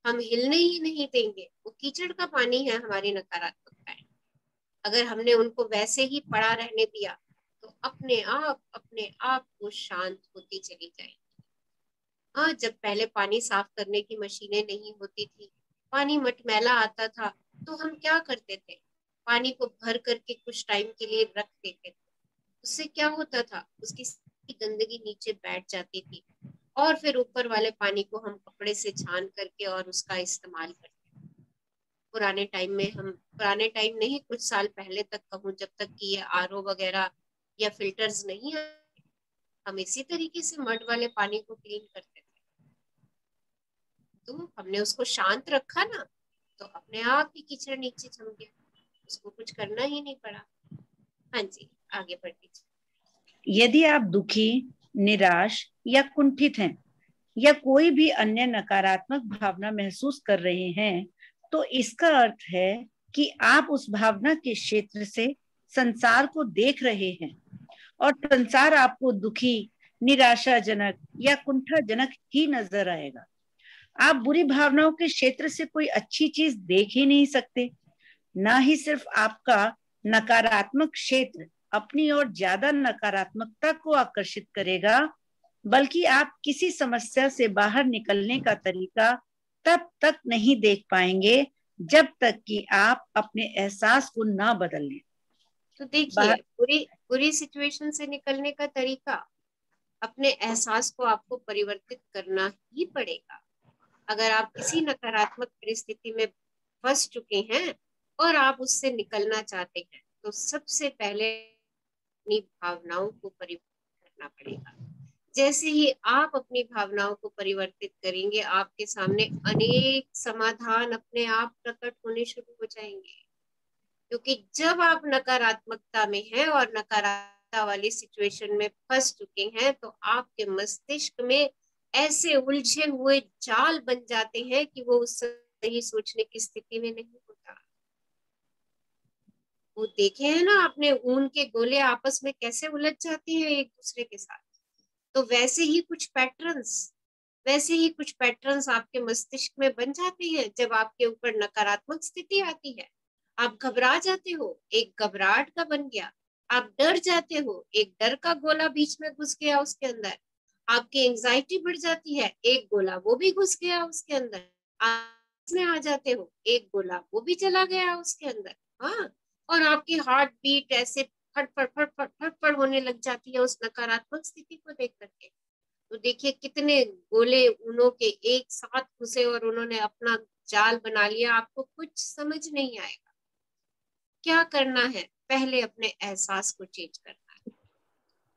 हम हिलने ही नहीं देंगे, वो कीचड़ का पानी है हमारी नकारात्मकताएं, अगर हमने उनको वैसे ही पड़ा रहने दिया तो अपने आप वो शांत होती चली जाएगी। हाँ, जब पहले पानी साफ करने की मशीनें नहीं होती थी, पानी मटमैला आता था, तो हम क्या करते थे, पानी को भर करके कुछ टाइम के लिए रख देते थे। उससे क्या होता था, उसकी गंदगी नीचे बैठ जाती थी, और फिर ऊपर वाले पानी को हम कपड़े से छान करके और उसका इस्तेमाल करते थे। पुराने टाइम नहीं, कुछ साल पहले तक कहूँ, जब तक कि ये आरओ वगैरह या फिल्टर्स नहीं आए, हम इसी तरीके से मड वाले पानी को क्लीन करते थे। तो हमने उसको शांत रखा ना, तो अपने आप ही कीचड़ नीचे जम गया, उसको कुछ करना ही नहीं पड़ा। हाँ जी, आगे बढ़ दीजिए। यदि आप दुखी, निराश या कुंठित हैं, या कोई भी अन्य नकारात्मक भावना महसूस कर रहे हैं, तो इसका अर्थ है कि आप उस भावना के क्षेत्र से संसार को देख रहे हैं, और संसार आपको दुखी, निराशाजनक या कुंठाजनक ही नजर आएगा। आप बुरी भावनाओं के क्षेत्र से कोई अच्छी चीज देख ही नहीं सकते। ना ही सिर्फ आपका नकारात्मक क्षेत्र अपनी ओर ज्यादा नकारात्मकता को आकर्षित करेगा, बल्कि आप किसी समस्या से बाहर निकलने का तरीका तब तक नहीं देख पाएंगे जब तक कि आप अपने एहसास को ना बदल लें। तो देखिए, बुरी सिचुएशन से निकलने का तरीका, अपने एहसास को आपको परिवर्तित करना ही पड़ेगा। अगर आप किसी नकारात्मक परिस्थिति में फंस चुके हैं और आप उससे निकलना चाहते हैं, तो सबसे पहले अपनी भावनाओं को परिवर्तित करना पड़ेगा। जैसे ही आप अपनी भावनाओं को परिवर्तित करेंगे, आपके सामने अनेक समाधान अपने आप प्रकट होने शुरू हो जाएंगे। क्योंकि जब आप नकारात्मकता में हैं और नकारात्मकता वाली सिचुएशन में फंस चुके हैं, तो आपके मस्तिष्क में ऐसे उलझे हुए जाल बन जाते हैं कि वो उस सही सोचने की स्थिति में नहीं होता। वो देखे हैं ना आपने, ऊन के गोले आपस में कैसे उलझ जाते हैं एक दूसरे के साथ। तो वैसे ही कुछ पैटर्न्स आपके मस्तिष्क में बन जाते हैं। जब आपके ऊपर नकारात्मक स्थिति आती है, आप घबरा जाते हो, एक घबराहट का बन गया। आप डर जाते हो, एक डर का गोला बीच में घुस गया उसके अंदर। आपकी एंजाइटी बढ़ जाती है, एक गोला वो भी घुस गया उसके अंदर। आप में आ जाते हो, एक गोला वो भी चला गया उसके अंदर। हाँ, और आपकी हार्ट बीट ऐसे फटफट फटफट फटफट होने लग जाती है उस नकारात्मक स्थिति को देख करके। तो देखिए कितने गोले उनों के एक साथ घुसे और उन्होंने अपना जाल बना लिया, आपको कुछ समझ नहीं आएगा। क्या करना है, पहले अपने एहसास को चेंज करना है।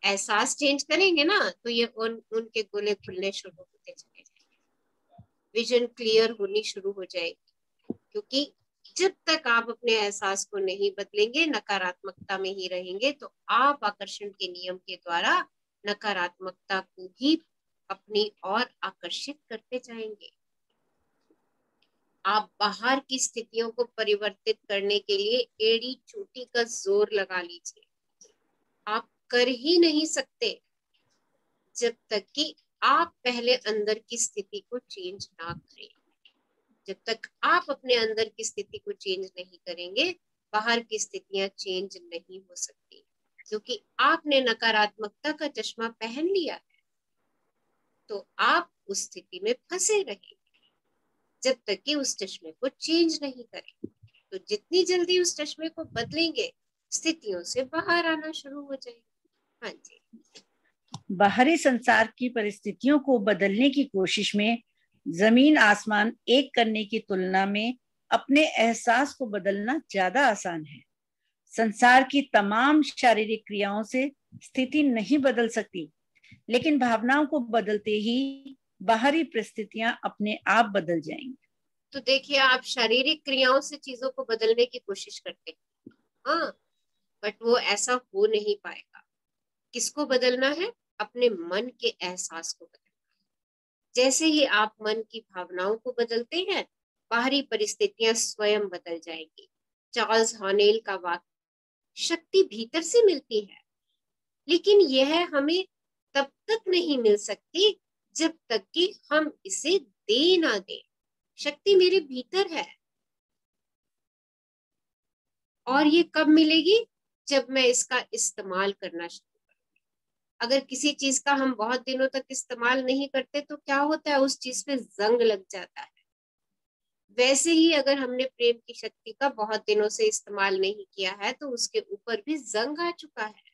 एहसास चेंज करेंगे ना, तो ये उनके गोले खुलने शुरू होते चले जाएंगे, विजन क्लियर होनी शुरू हो जाएगी। क्योंकि जब तक आप अपने एहसास को नहीं बदलेंगे, नकारात्मकता में ही रहेंगे, तो आप आकर्षण के नियम के द्वारा नकारात्मकता को ही अपनी ओर आकर्षित करते जाएंगे। आप बाहर की स्थितियों को परिवर्तित करने के लिए एड़ी चोटी का जोर लगा लीजिए, आप कर ही नहीं सकते जब तक कि आप पहले अंदर की स्थिति को चेंज ना करें। जब तक आप अपने अंदर की स्थिति को चेंज नहीं करेंगे, बाहर की स्थितियां चेंज नहीं हो सकती, क्योंकि आपने नकारात्मकता का चश्मा पहन लिया है, तो आप उस स्थिति में फंसे रहेंगे जब तक कि उस चश्मे को चेंज नहीं करें। तो जितनी जल्दी उस चश्मे को बदलेंगे, स्थितियों से बाहर आना शुरू हो जाएगा। हाँ जी। बाहरी संसार की परिस्थितियों को बदलने की कोशिश में जमीन आसमान एक करने की तुलना में अपने एहसास को बदलना ज्यादा आसान है। संसार की तमाम शारीरिक क्रियाओं से स्थिति नहीं बदल सकती, लेकिन भावनाओं को बदलते ही बाहरी परिस्थितियां अपने आप बदल जाएंगी। तो देखिए, आप शारीरिक क्रियाओं से चीजों को बदलने की कोशिश करते हैं, हाँ, बट वो ऐसा हो नहीं पाएगा। किसको बदलना है? अपने मन के एहसास को बदलना है। जैसे ही आप मन की भावनाओं को बदलते हैं, बाहरी परिस्थितियां स्वयं बदल जाएंगी। चार्ल्स हॉनेल का वाक्य, शक्ति भीतर से मिलती है, लेकिन यह हमें तब तक नहीं मिल सकती जब तक कि हम इसे दे ना दें। शक्ति मेरे भीतर है, और ये कब मिलेगी? जब मैं इसका इस्तेमाल करना शुरू करूंगी। अगर किसी चीज का हम बहुत दिनों तक इस्तेमाल नहीं करते तो क्या होता है? उस चीज पे जंग लग जाता है। वैसे ही अगर हमने प्रेम की शक्ति का बहुत दिनों से इस्तेमाल नहीं किया है, तो उसके ऊपर भी जंग आ चुका है।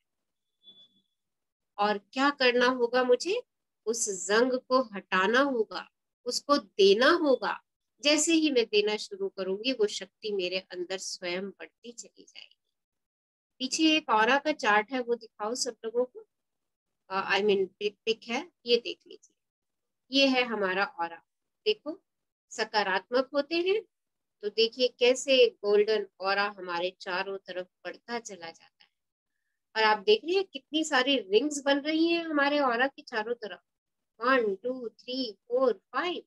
और क्या करना होगा मुझे? उस जंग को हटाना होगा, उसको देना होगा। जैसे ही मैं देना शुरू करूंगी, वो शक्ति मेरे अंदर स्वयं बढ़ती चली जाएगी। पीछे एक ऑरा का चार्ट है, वो दिखाओ सब लोगों को। आई मीन पिक है, ये देख लीजिए। ये है हमारा ऑरा। देखो, सकारात्मक होते हैं तो देखिए कैसे गोल्डन ऑरा हमारे चारों तरफ बढ़ता चला जाता है। और आप देख रहे हैं कितनी सारी रिंग्स बन रही हैं हमारे ऑरा के चारों तरफ। 1 2 3 4 5।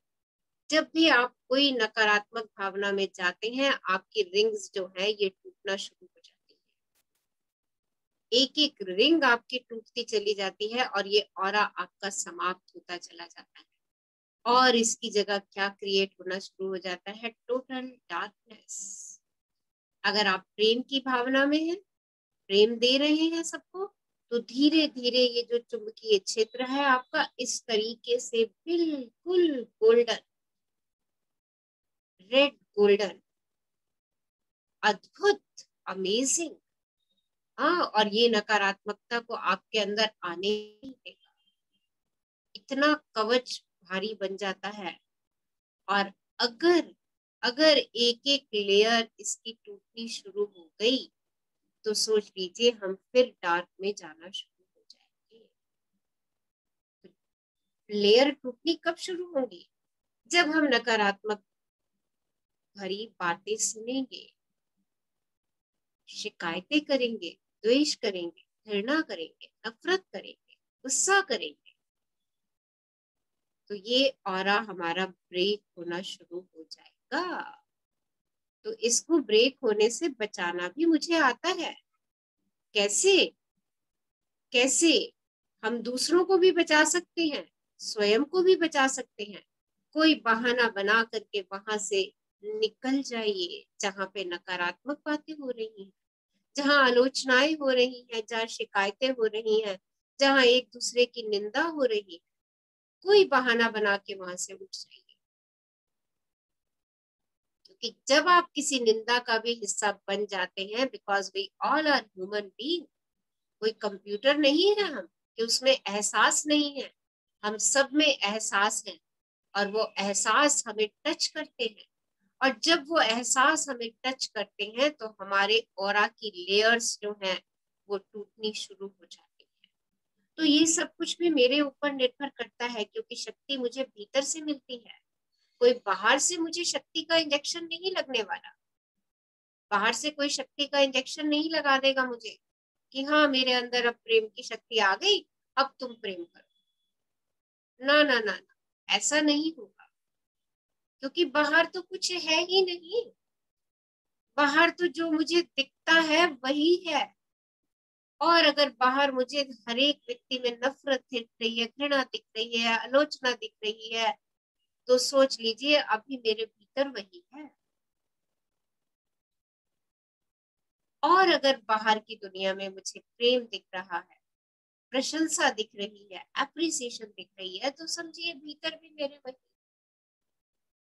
जब भी आप कोई नकारात्मक भावना में जाते हैं, आपकी रिंग्स जो है ये टूटना शुरू हो जाती है। एक एक रिंग आपकी टूटती चली जाती है, और ये ऑरा आपका समाप्त होता चला जाता है। और इसकी जगह क्या क्रिएट होना शुरू हो जाता है? Total darkness. अगर आप प्रेम की भावना में हैं, प्रेम दे रहे हैं सबको, तो धीरे धीरे ये जो चुंबकीय क्षेत्र है आपका इस तरीके से बिल्कुल गोल्डन, रेड गोल्डन, अद्भुत, अमेजिंग, हाँ, और ये नकारात्मकता को आपके अंदर आने नहीं देगा। इतना कवच भारी बन जाता है। और अगर अगर एक एक लेयर इसकी टूटनी शुरू हो गई, तो सोच लीजिए हम फिर डार्क में जाना शुरू हो जाएंगे। लेयर टूटनी कब शुरू होगी? जब हम नकारात्मक भरी बातें सुनेंगे, शिकायतें करेंगे, द्वेष करेंगे, घृणा करेंगे, नफरत करेंगे, गुस्सा करेंगे, तो ये ऑरा हमारा ब्रेक होना शुरू हो जाएगा। तो इसको ब्रेक होने से बचाना भी मुझे आता है। कैसे? कैसे? हम दूसरों को भी बचा सकते हैं, स्वयं को भी बचा सकते हैं। कोई बहाना बना करके वहां से निकल जाइए जहां पे नकारात्मक बातें हो रही हैं, जहां आलोचनाएं हो रही हैं, जहां शिकायतें हो रही हैं, जहां एक दूसरे की निंदा हो रही है। कोई बहाना बना के वहां से उठ जाइए, क्योंकि जब आप किसी निंदा का भी हिस्सा बन जाते हैं, because we all are human being, कोई कंप्यूटर नहीं है हम कि उसमें एहसास नहीं है। हम सब में एहसास है, और वो एहसास हमें टच करते हैं। और जब वो एहसास हमें टच करते हैं, तो हमारे ऑरा की लेयर्स जो हैं वो टूटनी शुरू हो जाती है। तो ये सब कुछ भी मेरे ऊपर निर्भर करता है, क्योंकि शक्ति मुझे भीतर से मिलती है। कोई बाहर से मुझे शक्ति का इंजेक्शन नहीं लगने वाला। बाहर से कोई शक्ति का इंजेक्शन नहीं लगा देगा मुझे कि हाँ मेरे अंदर अब प्रेम की शक्ति आ गई, अब तुम प्रेम करो। ना ना ना ना, ऐसा नहीं होगा, क्योंकि बाहर तो कुछ है ही नहीं। बाहर तो जो मुझे दिखता है वही है। और अगर बाहर मुझे हर एक व्यक्ति में नफरत दिख रही है, घृणा दिख रही है, आलोचना दिख रही है, तो सोच लीजिए अभी मेरे भीतर वही है। और अगर बाहर की दुनिया में मुझे प्रेम दिख रहा है, प्रशंसा दिख रही है, एप्रिसिएशन दिख रही है, तो समझिए भीतर भी मेरे वही,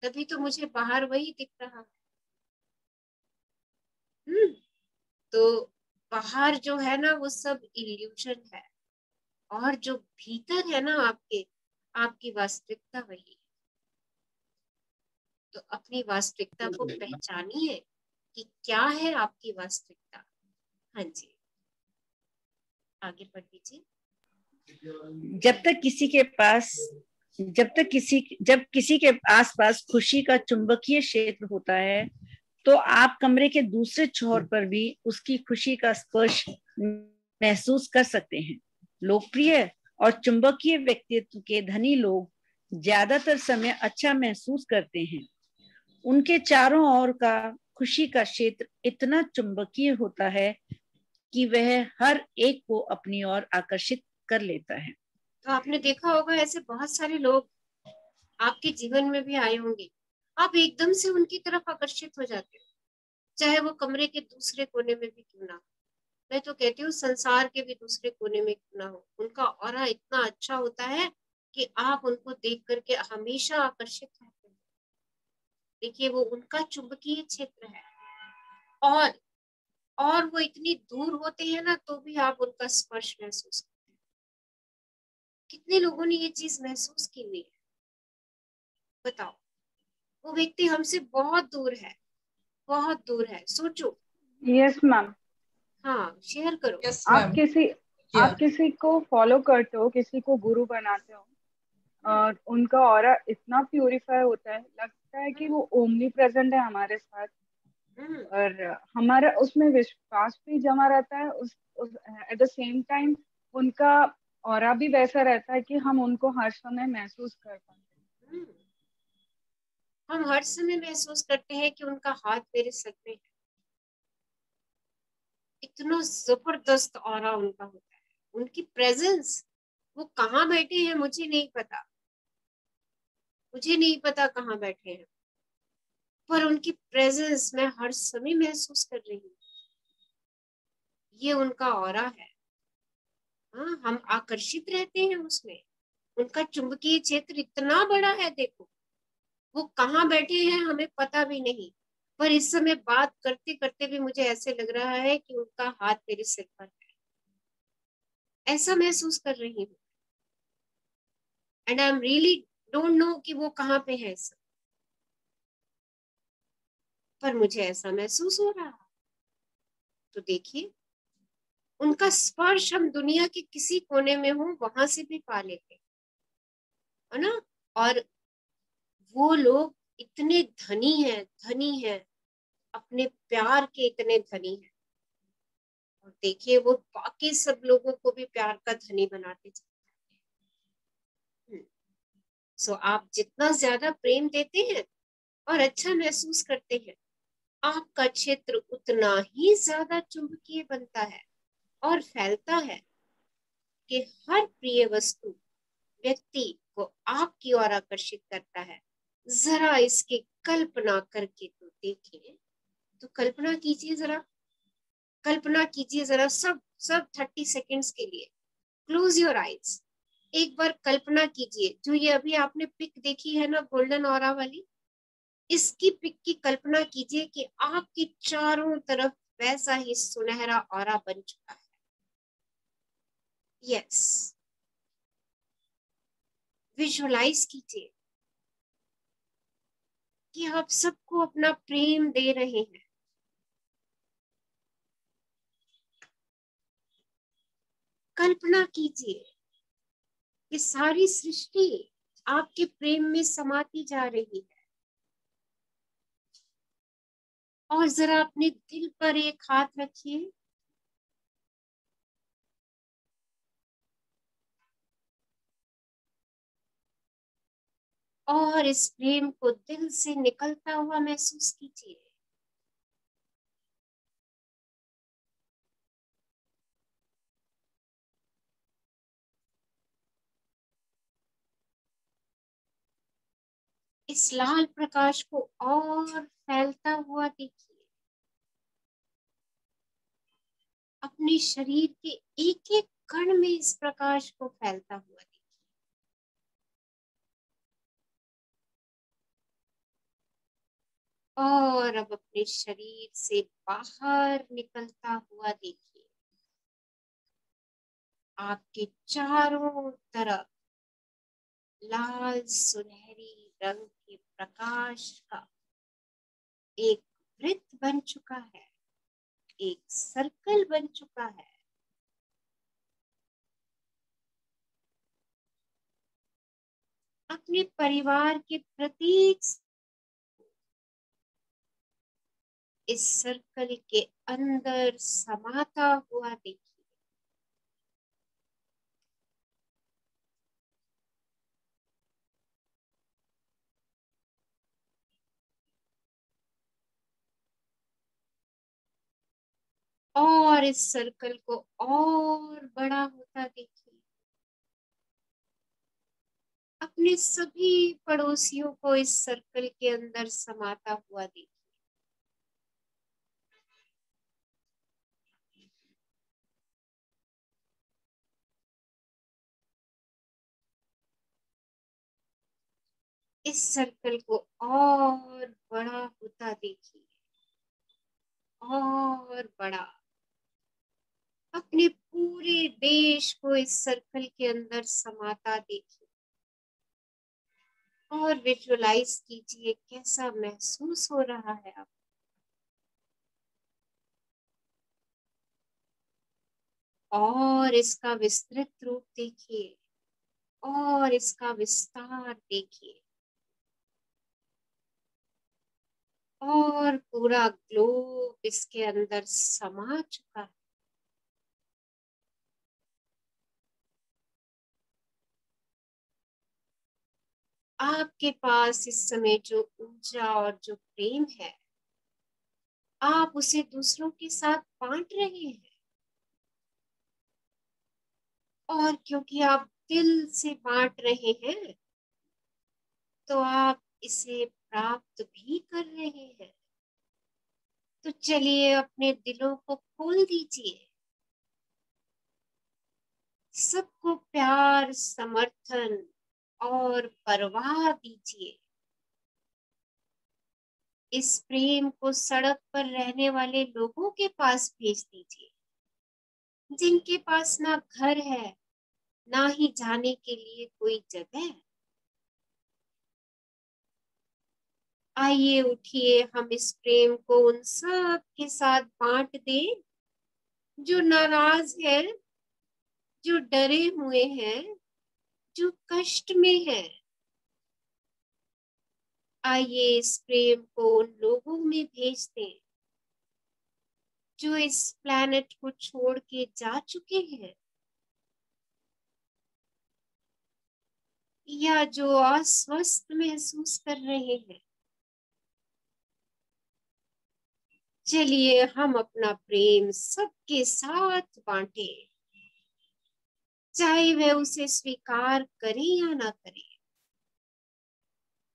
तभी तो मुझे बाहर वही दिख रहा है। तो बाहर जो है ना वो सब इल्यूशन है, और जो भीतर है ना आपके, आपकी वास्तविकता वही है। तो अपनी वास्तविकता को पहचानिए कि क्या है आपकी वास्तविकता। हाँ जी, आगे बढ़ दीजिए। जब किसी के आसपास खुशी का चुंबकीय क्षेत्र होता है, तो आप कमरे के दूसरे छोर पर भी उसकी खुशी का स्पर्श महसूस कर सकते हैं। लोकप्रिय और चुंबकीय व्यक्तित्व के धनी लोग ज्यादातर समय अच्छा महसूस करते हैं। उनके चारों ओर का खुशी का क्षेत्र इतना चुंबकीय होता है कि वह हर एक को अपनी ओर आकर्षित कर लेता है। तो आपने देखा होगा ऐसे बहुत सारे लोग आपके जीवन में भी आए होंगे, आप एकदम से उनकी तरफ आकर्षित हो जाते हो, चाहे वो कमरे के दूसरे कोने में भी क्यों ना हो। मैं तो कहती हूँ संसार के भी दूसरे कोने में क्यों ना हो, उनका ऑरा इतना अच्छा होता है कि आप उनको देख करके हमेशा आकर्षित रहते हैं। देखिए वो उनका चुंबकीय क्षेत्र है, और वो इतनी दूर होते हैं ना तो भी आप उनका स्पर्श महसूस करते हैं। कितने लोगों ने ये चीज महसूस की हुई है, बताओ। वो व्यक्ति हमसे बहुत दूर है, बहुत दूर है, सोचो। Yes ma'am. हाँ, शेयर करो। यस आप मैम। किसी को फॉलो करते हो, किसी को गुरु बनाते हो, और उनका ऑरा इतना प्यूरिफाई होता है, लगता है कि वो ओमनी प्रेजेंट है हमारे साथ, और हमारा उसमें विश्वास भी जमा रहता है। उस एट द सेम टाइम उनका ऑरा भी वैसा रहता है कि हम उनको हर समय महसूस कर पाते हैं। हम हर समय महसूस करते हैं कि उनका हाथ मेरे सर पे है। इतना जबरदस्त ऑरा उनका होता है, उनकी प्रेजेंस। वो कहाँ बैठे हैं मुझे नहीं पता, मुझे नहीं पता कहाँ बैठे हैं, पर उनकी प्रेजेंस मैं हर समय महसूस कर रही हूँ। ये उनका ऑरा है। हाँ, हम आकर्षित रहते हैं उसमें। उनका चुंबकीय क्षेत्र इतना बड़ा है, देखो वो कहाँ बैठे हैं हमें पता भी नहीं, पर इस समय बात करते करते भी मुझे ऐसे लग रहा है कि उनका हाथ मेरे सिर पर है, ऐसा महसूस कर रही हूँ। And I am really don't know कि वो कहाँ पे है इस समय, पर मुझे ऐसा महसूस हो रहा है। तो देखिए उनका स्पर्श हम दुनिया के किसी कोने में हो वहां से भी पा लेते है ना। और वो लोग इतने धनी हैं, अपने प्यार के इतने धनी हैं, और देखिए वो बाकी सब लोगों को भी प्यार का धनी बनाते चलते हैं। सो आप जितना ज्यादा प्रेम देते हैं और अच्छा महसूस करते हैं, आपका क्षेत्र उतना ही ज्यादा चुंबकीय बनता है और फैलता है कि हर प्रिय वस्तु व्यक्ति को आपकी ओर आकर्षित करता है। जरा इसकी कल्पना करके तो देखें, तो कल्पना कीजिए जरा, कल्पना कीजिए जरा, सब सब 30 सेकेंड्स के लिए क्लोज योर आईज। एक बार कल्पना कीजिए, जो ये अभी आपने पिक देखी है ना गोल्डन ऑरा वाली, इसकी पिक की कल्पना कीजिए कि आपकी चारों तरफ वैसा ही सुनहरा ऑरा बन चुका है। यस, विजुअलाइज कीजिए कि आप सबको अपना प्रेम दे रहे हैं। कल्पना कीजिए कि सारी सृष्टि आपके प्रेम में समाती जा रही है। और जरा अपने दिल पर एक हाथ रखिए, और इस प्रेम को दिल से निकलता हुआ महसूस कीजिए। इस लाल प्रकाश को और फैलता हुआ देखिए। अपने शरीर के एक एक कण में इस प्रकाश को फैलता हुआ देखिए। और अब अपने शरीर से बाहर निकलता हुआ देखिए। आपके चारों तरफ लाल सुनहरी रंग के प्रकाश का एक वृत्त बन चुका है, एक सर्कल बन चुका है। अपने परिवार के प्रत्येक इस सर्कल के अंदर समाता हुआ देखिए। और इस सर्कल को और बड़ा होता देखिए। अपने सभी पड़ोसियों को इस सर्कल के अंदर समाता हुआ देखिए। इस सर्कल को और बड़ा होता देखिए, और बड़ा। अपने पूरे देश को इस सर्कल के अंदर समाता देखिए। और विजुअलाइज कीजिए कैसा महसूस हो रहा है आप। और इसका विस्तृत रूप देखिए, और इसका विस्तार देखिए। और पूरा ग्लोब इसके अंदर समा चुका है। आपके पास इस समय जो ऊर्जा और जो प्रेम है, आप उसे दूसरों के साथ बांट रहे हैं। और क्योंकि आप दिल से बांट रहे हैं, तो आप इसे प्राप्त भी कर रहे हैं। तो चलिए अपने दिलों को खोल दीजिए। सबको प्यार, समर्थन और परवाह दीजिए। इस प्रेम को सड़क पर रहने वाले लोगों के पास भेज दीजिए, जिनके पास ना घर है, ना ही जाने के लिए कोई जगह। आइए उठिए, हम इस प्रेम को उन सब के साथ बांट दें जो नाराज हैं, जो डरे हुए हैं, जो कष्ट में हैं। आइए इस प्रेम को उन लोगों में भेज दें जो इस प्लेनेट को छोड़ के जा चुके हैं, या जो अस्वस्थ महसूस कर रहे हैं। चलिए हम अपना प्रेम सबके साथ बांटे, चाहे वे उसे स्वीकार करें या ना करें।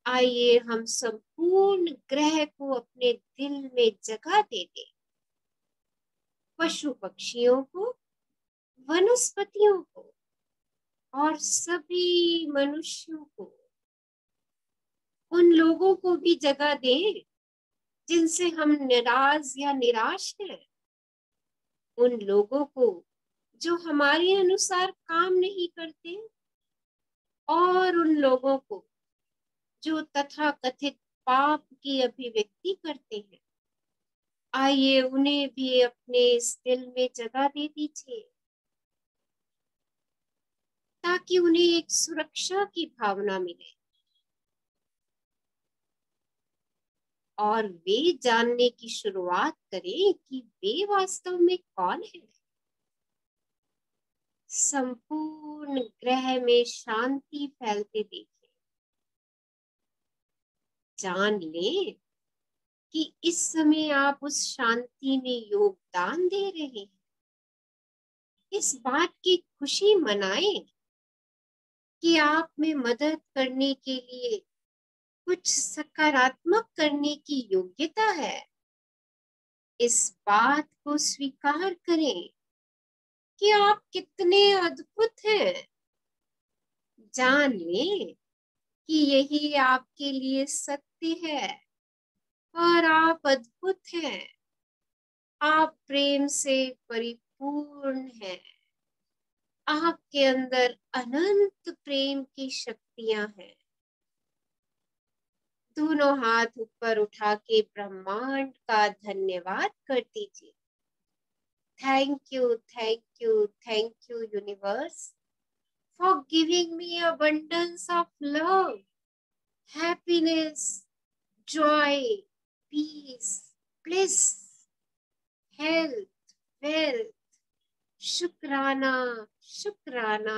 आइए हम संपूर्ण ग्रह को अपने दिल में जगह दे दें। पशु पक्षियों को, वनस्पतियों को, और सभी मनुष्यों को। उन लोगों को भी जगह दें जिनसे हम नाराज या निराश हैं। उन लोगों को जो हमारे अनुसार काम नहीं करते, और उन लोगों को जो तथाकथित पाप की अभिव्यक्ति करते हैं। आइए उन्हें भी अपने इस दिल में जगह दे दीजिए, ताकि उन्हें एक सुरक्षा की भावना मिले और वे जानने की शुरुआत करें कि वे वास्तव में कौन है। संपूर्ण ग्रह में शांति फैलते देखिए। जान लें कि इस समय आप उस शांति में योगदान दे रहे हैं। इस बात की खुशी मनाएं कि आप में मदद करने के लिए कुछ सकारात्मक करने की योग्यता है। इस बात को स्वीकार करें कि आप कितने अद्भुत हैं। जान लें कि यही आपके लिए सत्य है और आप अद्भुत हैं। आप प्रेम से परिपूर्ण हैं। आपके अंदर अनंत प्रेम की शक्तियां हैं। दोनों हाथ ऊपर उठा के ब्रह्मांड का धन्यवाद कर दीजिए। Thank you, thank you, thank you universe for giving me abundance of love, happiness, joy, peace, bliss, health, wealth. शुक्राना, शुक्राना,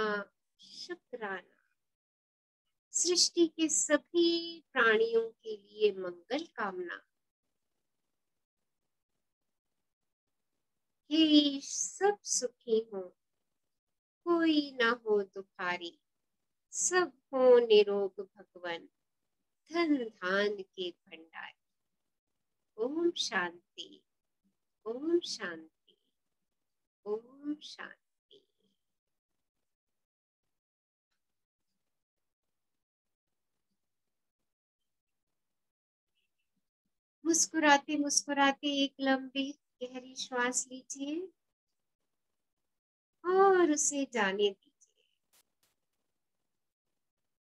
शुक्राना। सृष्टि के सभी प्राणियों के लिए मंगल कामना। ये सब सुखी हो, कोई ना हो दुखारी, सब हो निरोग भगवन, धन धान के भंडार। ओम शांति, ओम शांति, ओम शांति। मुस्कुराते मुस्कुराते एक लंबी गहरी श्वास लीजिए और उसे जाने दीजिए।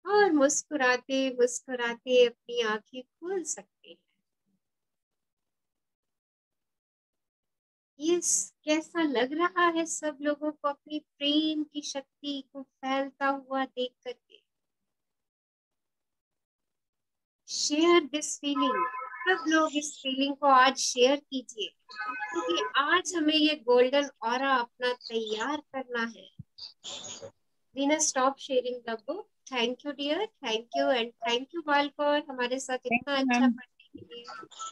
और मुस्कुराते मुस्कुराते अपनी आंखें खोल सकते हैं। ये कैसा लग रहा है सब लोगों को अपनी प्रेम की शक्ति को फैलता हुआ देख करके? Share this feeling. सब लोग इस फीलिंग को आज शेयर कीजिए, क्योंकि आज हमें ये गोल्डन ऑरा अपना तैयार करना है। Reena, stop sharing the book. Thank you dear, thank you and thank you Balkaur, हमारे साथ इतना अच्छा पढ़ने के लिए।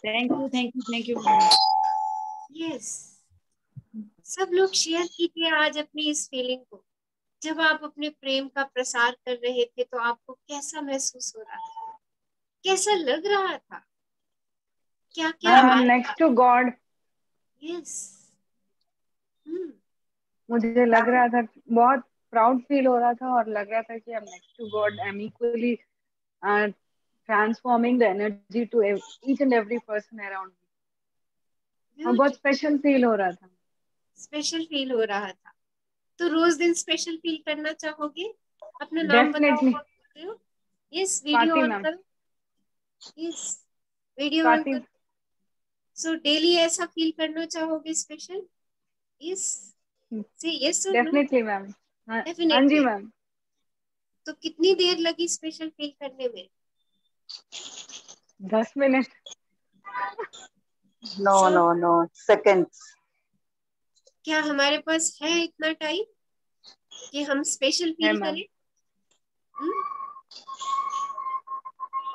Thank you, thank you, thank you. Yes, सब लोग शेयर कीजिए आज अपनी इस फीलिंग को। जब आप अपने प्रेम का प्रसार कर रहे थे तो आपको कैसा महसूस हो रहा था? कैसा लग रहा था? क्या क्या नेक्स्ट टू गॉड। यस, मुझे लग रहा था, बहुत प्राउड फील हो रहा था और लग रहा था कि I am next to God. I am equally transforming the energy to each and every person around me. और बहुत स्पेशल फील हो रहा था। स्पेशल फील हो रहा था। तो रोज दिन स्पेशल फील करना चाहोगे? अपना नाम बताओ। यस, वीडियो ऑन करो। यस, वीडियो ऑन करो। सो डेली ऐसा फील करना चाहोगे स्पेशल? यस, से यस और नो? Definitely ma'am. हाँ जी मैम। तो कितनी देर लगी स्पेशल फील करने में? 10 मिनट। No seconds. क्या हमारे पास है इतना टाइम कि हम स्पेशल फील करें?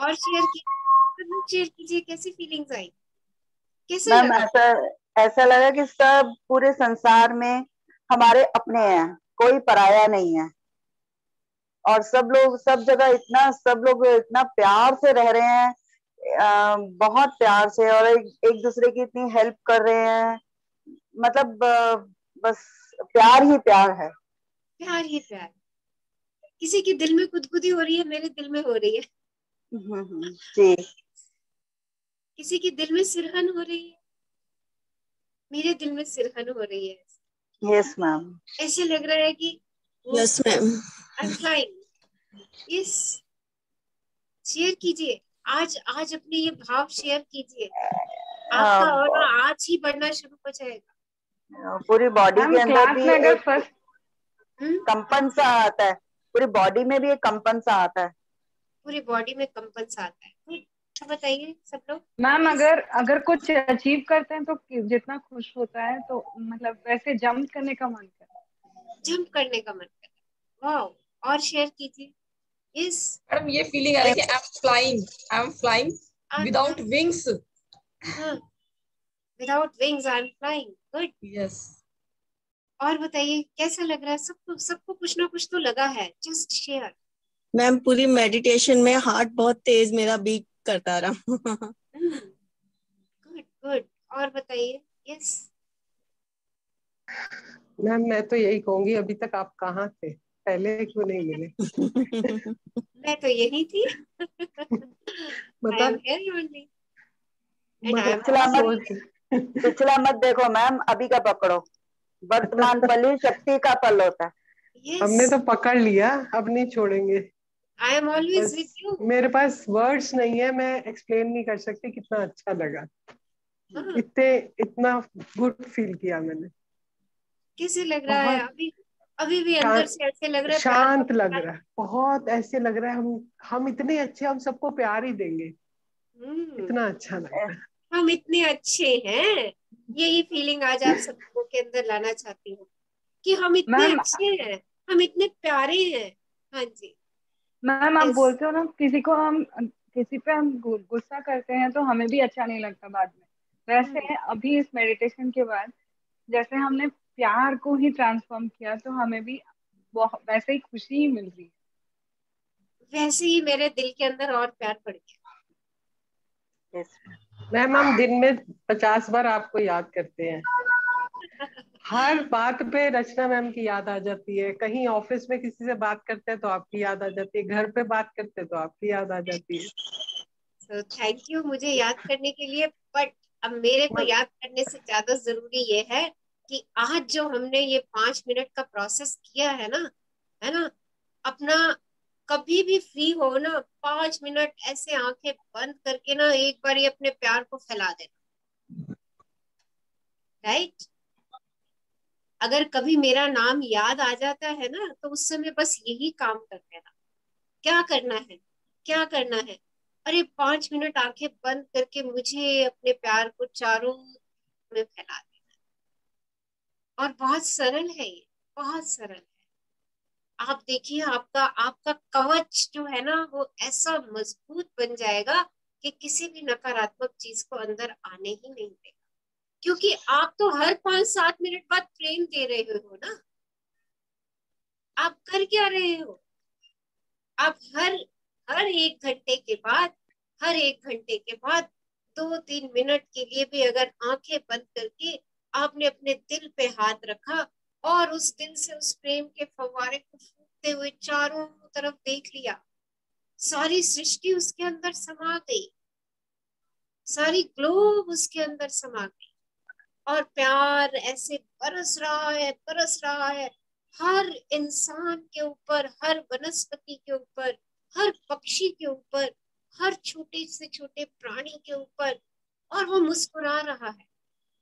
और शेयर कीजिए कैसी फीलिंग्स आई, कैसे मैम लगा? ऐसा लगा कि सब पूरे संसार में हमारे अपने हैं, कोई पराया नहीं है। और सब लोग सब जगह सब लोग इतना प्यार से रह रहे हैं, बहुत प्यार से, और एक दूसरे की इतनी हेल्प कर रहे हैं। मतलब बस प्यार ही प्यार है। प्यार ही प्यार। किसी के दिल में गुदगुदी हो रही है, मेरे दिल में हो रही है। जी। किसी के दिल में सिरहन हो रही है, मेरे दिल में सिरहन हो रही है। Yes ma'am. ऐसे लग रहा है कि yes ma'am, I am flying. Yes, share कीजिए आज अपने ये भाव शेयर कीजिए। आपका ऑरा आज ही बढ़ना शुरू हो जाएगा। पूरी बॉडी के अंदर भी एक कंपन सा आता है। पूरी बॉडी में भी एक कंपन सा आता है। पूरी बॉडी में कंपन सा आता है। तो बताइए सब लोग। मैम, अगर कुछ अचीव करते हैं तो जितना खुश होता है, तो मतलब वैसे जंप करने का मन करता है। जंप करने का मन करता है। वाओ, और शेयर कीजिए। यस मैडम, ये फीलिंग आ रही है कि I M flying. Without wings. Without wings I am flying. Good. Yes. और बताइए कैसा लग रहा है? सबको सबको कुछ ना कुछ तो लगा है। Just share. मैम पूरी मेडिटेशन में हार्ट बहुत तेज मेरा बीट करता रहा। Good good. और बताइए। यस मैम मैं तो यही कहूंगी, अभी तक आप कहाँ थे, पहले क्यों नहीं मिले? मैं तो यही थी। I am here only. And I am पिछला मत देखो मैम, अभी का पकड़ो। वर्तमान पल ही शक्ति का पल होता है। Yes. हमने तो पकड़ लिया, अब नहीं छोड़ेंगे। I am always with you. मेरे पास वर्ड्स नहीं है, मैं एक्सप्लेन नहीं कर सकती कितना अच्छा लगा। इतना गुड फील किया मैंने। कैसे लग रहा है अभी? अभी भी अंदर से ऐसे लग रहा है, शांत लग रहा है, बहुत ऐसे लग रहा है हम इतने अच्छे, हम सबको प्यार ही देंगे। इतना अच्छा लग रहा है। हम इतने अच्छे हैं, यही फीलिंग आज आप सबको के अंदर लाना चाहती हूँ कि हम इतने अच्छे हैं, हम इतने प्यारे हैं। हाँ जी मैम, आप बोलते हो ना किसी पे हम गुस्सा करते हैं तो हमें भी अच्छा नहीं लगता बाद में। वैसे अभी इस मेडिटेशन के बाद जैसे हमने प्यार को ही ट्रांसफॉर्म किया तो हमें भी वैसे ही खुशी ही मिल रही है। वैसे ही मेरे दिल के अंदर और प्यार बढ़ गया। मैम हम दिन में 50 बार आपको याद करते हैं। हर बात पे रचना मैम की याद आ जाती है। कहीं ऑफिस में किसी से बात करते हैं तो आपकी याद आ जाती है, घर पे बात करते हैं तो आपकी याद आ जाती है। So, थैंक यू मुझे याद करने के लिए। बट अब मेरे को याद करने से ज्यादा जरूरी ये है कि आज जो हमने ये 5 मिनट का प्रोसेस किया है ना, अपना कभी भी फ्री हो ना, 5 मिनट ऐसे आंखें बंद करके ना एक बार ये अपने प्यार को फैला देना। राइट? अगर कभी मेरा नाम याद आ जाता है ना तो उस समय बस यही काम कर देना। क्या करना है, क्या करना है? अरे 5 मिनट आंखें बंद करके मुझे अपने प्यार को चारों में फैला देना। और बहुत सरल है ये, बहुत सरल है। आप देखिए आपका आपका कवच जो है ना वो ऐसा मजबूत बन जाएगा कि किसी भी नकारात्मक चीज को अंदर आने ही नहीं देगा। क्योंकि आप तो हर 5-7 मिनट बाद प्रेम दे रहे हो ना। आप कर क्या रहे हो? आप हर 1 घंटे के बाद, हर 1 घंटे के बाद 2-3 मिनट के लिए भी अगर आंखें बंद करके आपने अपने दिल पे हाथ रखा और उस दिल से उस प्रेम के फव्वारे को फूटते हुए चारों तरफ देख लिया, सारी सृष्टि उसके अंदर समा गई, सारी ग्लोब उसके अंदर समा गई और प्यार ऐसे बरस रहा है, बरस रहा है हर इंसान के ऊपर, हर वनस्पति के ऊपर, हर पक्षी के ऊपर, हर छोटे से छोटे प्राणी के ऊपर। और वो मुस्कुरा रहा है।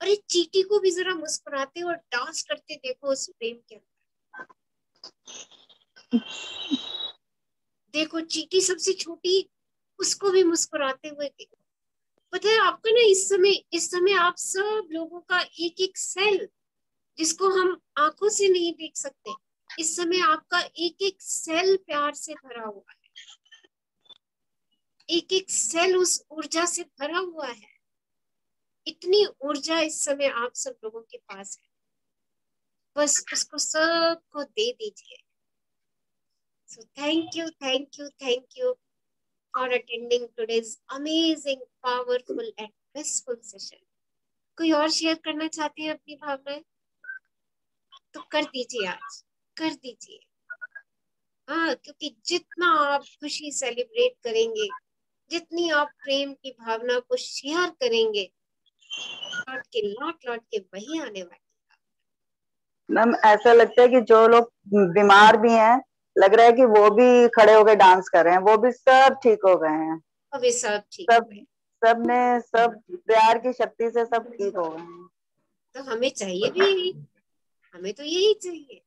अरे चींटी को भी जरा मुस्कुराते और डांस करते देखो उस प्रेम के अंदर। देखो चींटी सबसे छोटी, उसको भी मुस्कुराते हुए देखो। पता है आपको ना, इस समय आप सब लोगों का एक एक सेल जिसको हम आंखों से नहीं देख सकते, इस समय आपका एक एक सेल प्यार से भरा हुआ है। एक एक सेल उस ऊर्जा से भरा हुआ है। इतनी ऊर्जा इस समय आप सब लोगों के पास है, बस उसको सबको दे दीजिए। So thank you, thank you, thank you for attending today's amazing, powerful and blissful session. कोई और शेयर करना चाहते हैं अपनी भावनाएं तो कर दीजिए, आज कर दीजिए। हाँ, क्योंकि जितना आप खुशी सेलिब्रेट करेंगे, जितनी आप प्रेम की भावना को शेयर करेंगे, लौट के वही आने वाली। मैम ऐसा लगता है कि जो लोग बीमार भी हैं, लग रहा है कि वो भी खड़े होकर डांस कर रहे हैं, वो भी सब ठीक हो गए हैं। अभी सब ठीक, सब प्यार की शक्ति से सब ठीक हो गए हैं। तो हमें चाहिए भी यही, हमें तो यही चाहिए।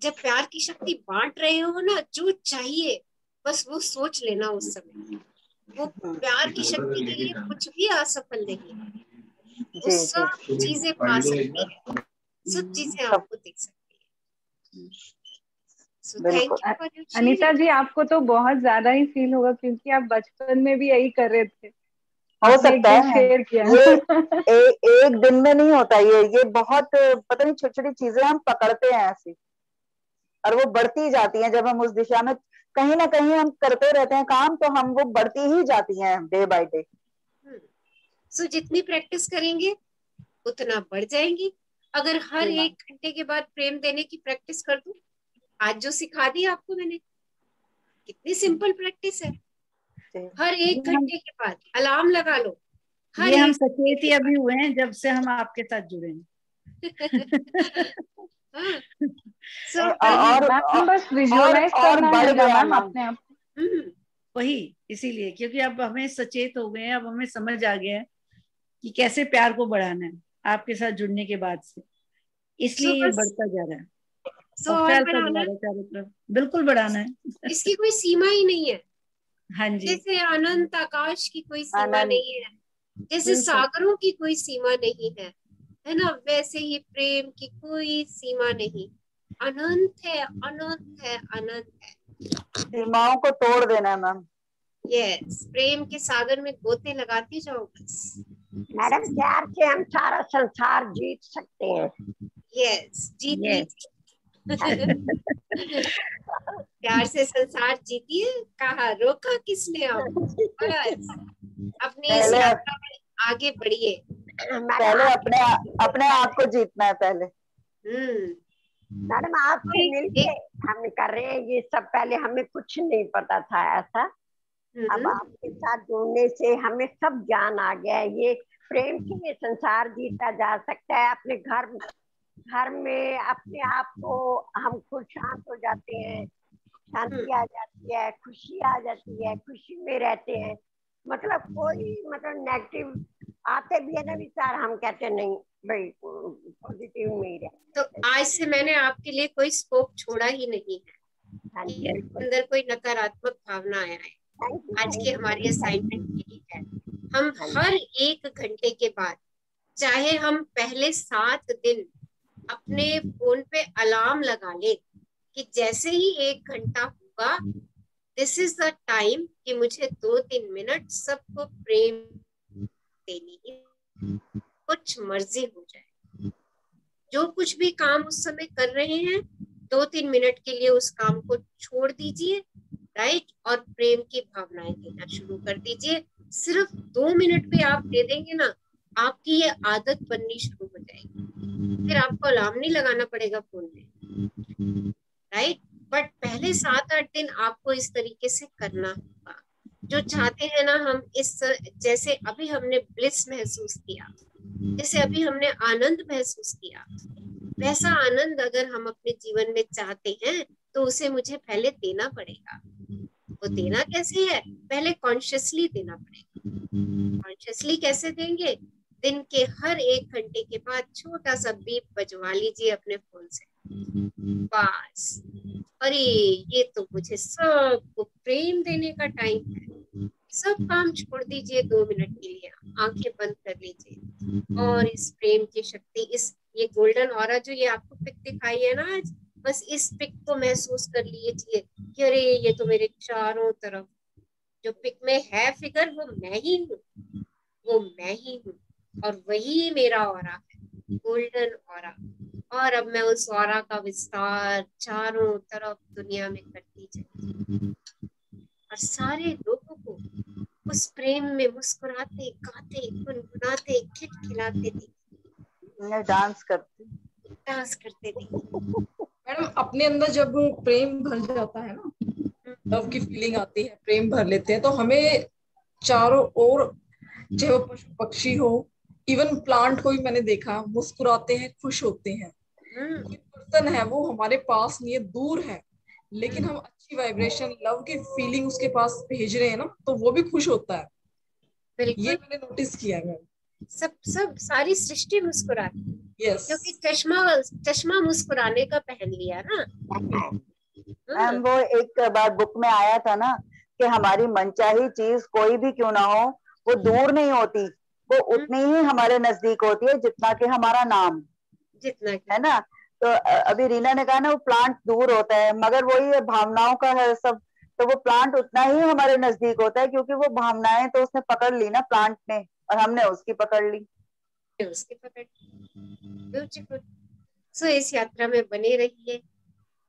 जब प्यार की शक्ति बांट रहे हो ना, जो चाहिए बस वो सोच लेना उस समय। वो प्यार की शक्ति के लिए कुछ भी असफल नहीं है। वो सब चीजें पा सकती है, सब चीजें आपको दिख सकती है। बिल्कुल। अनीता जी, आपको तो बहुत ज्यादा ही फील होगा क्योंकि आप बचपन में भी यही कर रहे थे। हो सकता है शेयर किया। ये एक दिन में नहीं होता, ये बहुत पता नहीं छोटी छोटी चीजें हम पकड़ते हैं ऐसी, और वो बढ़ती जाती हैं जब हम उस दिशा में कहीं ना कहीं हम करते रहते हैं काम, तो हम वो बढ़ती ही जाती हैं डे बाय डे। सो जितनी प्रैक्टिस करेंगे उतना बढ़ जाएंगी। अगर हर एक घंटे के बाद प्रेम देने की प्रैक्टिस कर दूं, आज जो सिखा दी आपको मैंने, कितनी सिंपल प्रैक्टिस है। हर एक घंटे के बाद अलार्म लगा लो। ये हम सचेत ही अभी हुए हैं जब से हम आपके साथ जुड़े हैं। और बस विजुअलाइज करना है मैम अपने आप। वही, इसीलिए क्योंकि अब हमें सचेत हो गए हैं, अब हमें समझ आ गया है कि कैसे प्यार को बढ़ाना है आपके साथ जुड़ने के बाद से, इसलिए ये बढ़ता जा रहा है और फैलता जा रहा है चारों तरफ। बिल्कुल बढ़ाना है, इसकी कोई सीमा ही नहीं है। हाँ जी, जैसे अनंत आकाश की कोई सीमा नहीं है, जैसे सागरों की कोई सीमा नहीं है, है ना, वैसे ही प्रेम की कोई सीमा नहीं। अनंत है, अनंत है, अनंत है। सीमाओं को तोड़ देना है मैम। यस, प्रेम के सागर में गोते लगाते जाओ बस। मैडम, प्यार से हम सारा संसार जीत सकते हैं। यस, जीत प्यार से संसार जीतिए, कहा रोका किसने आपको। बस अपनी इस यात्रा में आगे बढ़िए। पहले अपने आप को जीतना है पहले। मैडम, आपसे मिलके हम कर रहे हैं ये सब। पहले हमें कुछ नहीं पता था ऐसा, अब आपके साथ जुड़ने से हमें सब ज्ञान आ गया है। ये प्रेम से ये संसार जीता जा सकता है। अपने घर में अपने आप को हम खुश शांत हो जाते हैं, शांति आ जाती है, खुशी आ जाती है, खुशी में रहते हैं। मतलब कोई नेगेटिव आते भी है ना विचार, हम कहते नहीं भाई पॉजिटिव में ही रहते। तो आज से मैंने आपके लिए कोई स्कोप छोड़ा ही नहीं है, अंदर कोई नकारात्मक भावना आया है। आज की हमारी असाइनमेंट यही है, हम हर एक घंटे के बाद, चाहे हम पहले 7 दिन अपने फोन पे अलार्म लगा ले कि जैसे ही 1 घंटा होगा, दिस इज द टाइम कि मुझे 2-3 मिनट सबको प्रेम देनी है, कुछ मर्जी हो जाए। जो कुछ भी काम उस समय कर रहे हैं, 2-3 मिनट के लिए उस काम को छोड़ दीजिए, राइट, और प्रेम की भावनाएं देना शुरू कर दीजिए। सिर्फ 2 मिनट भी आप दे देंगे ना, आपकी ये आदत बननी शुरू हो जाएगी। फिर आपको अलार्म नहीं लगाना पड़ेगा फोन में, राइट। बट पहले 7-8 दिन आपको इस तरीके से करना होगा। जो चाहते हैं ना हम इस, जैसे अभी हमने ब्लिस महसूस किया, जैसे अभी हमने आनंद महसूस किया, वैसा आनंद अगर हम अपने जीवन में चाहते हैं तो उसे मुझे पहले देना पड़ेगा। वो देना कैसे है? पहले कॉन्शियसली देना पड़ेगा। कॉन्शियसली कैसे देंगे? दिन के हर 1 घंटे के बाद छोटा सा बीप बजवा लीजिए अपने फोन से, बस। अरे ये तो मुझे सबको प्रेम देने का टाइम है। सब काम छोड़ दीजिए, 2 मिनट के लिए आंखें बंद कर लीजिए और इस प्रेम की शक्ति, इस ये गोल्डन ऑरा जो ये आपको पिक दिखाई है ना आज, बस इस पिक को महसूस कर लीजिए कि अरे ये तो मेरे चारों तरफ जो पिक में है फिगर, वो मैं ही हूँ, वो मैं ही हूँ, और वही मेरा ऑरा है, गोल्डन ऑरा। और अब मैं उस ऑरा का विस्तार चारों तरफ दुनिया में करती जाती और सारे लोगों को उस प्रेम में मुस्कुराते, गाते, गुनगुनाते, खिलखिलाते थे, डांस करते थे। मैडम, अपने अंदर जब प्रेम भर जाता है ना, लव की फीलिंग आती है, प्रेम भर लेते हैं, तो हमें चारों ओर, चाहे वो पशु पक्षी हो, इवन प्लांट को भी मैंने देखा, मुस्कुराते हैं, खुश होते हैं। कोई पर्सन है वो हमारे पास नहीं है, दूर है, लेकिन हम अच्छी वाइब्रेशन, लव की फीलिंग उसके पास भेज रहे हैं ना, तो वो भी खुश होता है। ये मैंने नोटिस किया है। सब सारी सृष्टि मुस्कुराती है, yes. क्योंकि चश्मा मुस्कुराने का पहन लिया ना। मैम, वो एक बार बुक में आया था ना कि हमारी मनचाही चीज कोई भी क्यों ना हो, वो दूर नहीं होती, वो उतनी ही हमारे नजदीक होती है जितना कि हमारा नाम, जितना है ना। तो अभी रीना ने कहा ना वो प्लांट दूर होता है, मगर वही है भावनाओं का है सब, तो वो प्लांट उतना ही हमारे नजदीक होता है, क्योंकि वो भावनाएं तो उसने पकड़ ली ना प्लांट ने, और हमने उसकी पकड़ ली। ब्यूटीफुल। सो इस यात्रा में बने रहिए।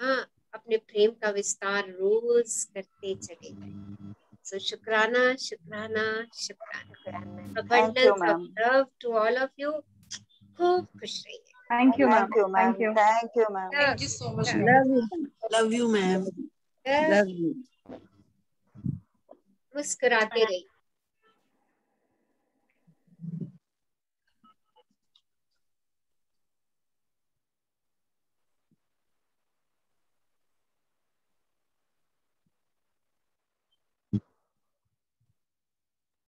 हाँ, अपने प्रेम का विस्तार रोज करते चले गए। सो शुक्राना शुक्राना शुक्राना। Abundance of love to all of you. खूब खुश रहिए। Thank you, ma'am. Thank you, ma'am. Thank you. Thank you, ma'am. Thank you so much, ma'am. Love you, love you ma'am. Love you. मुस्कुराते रहिए।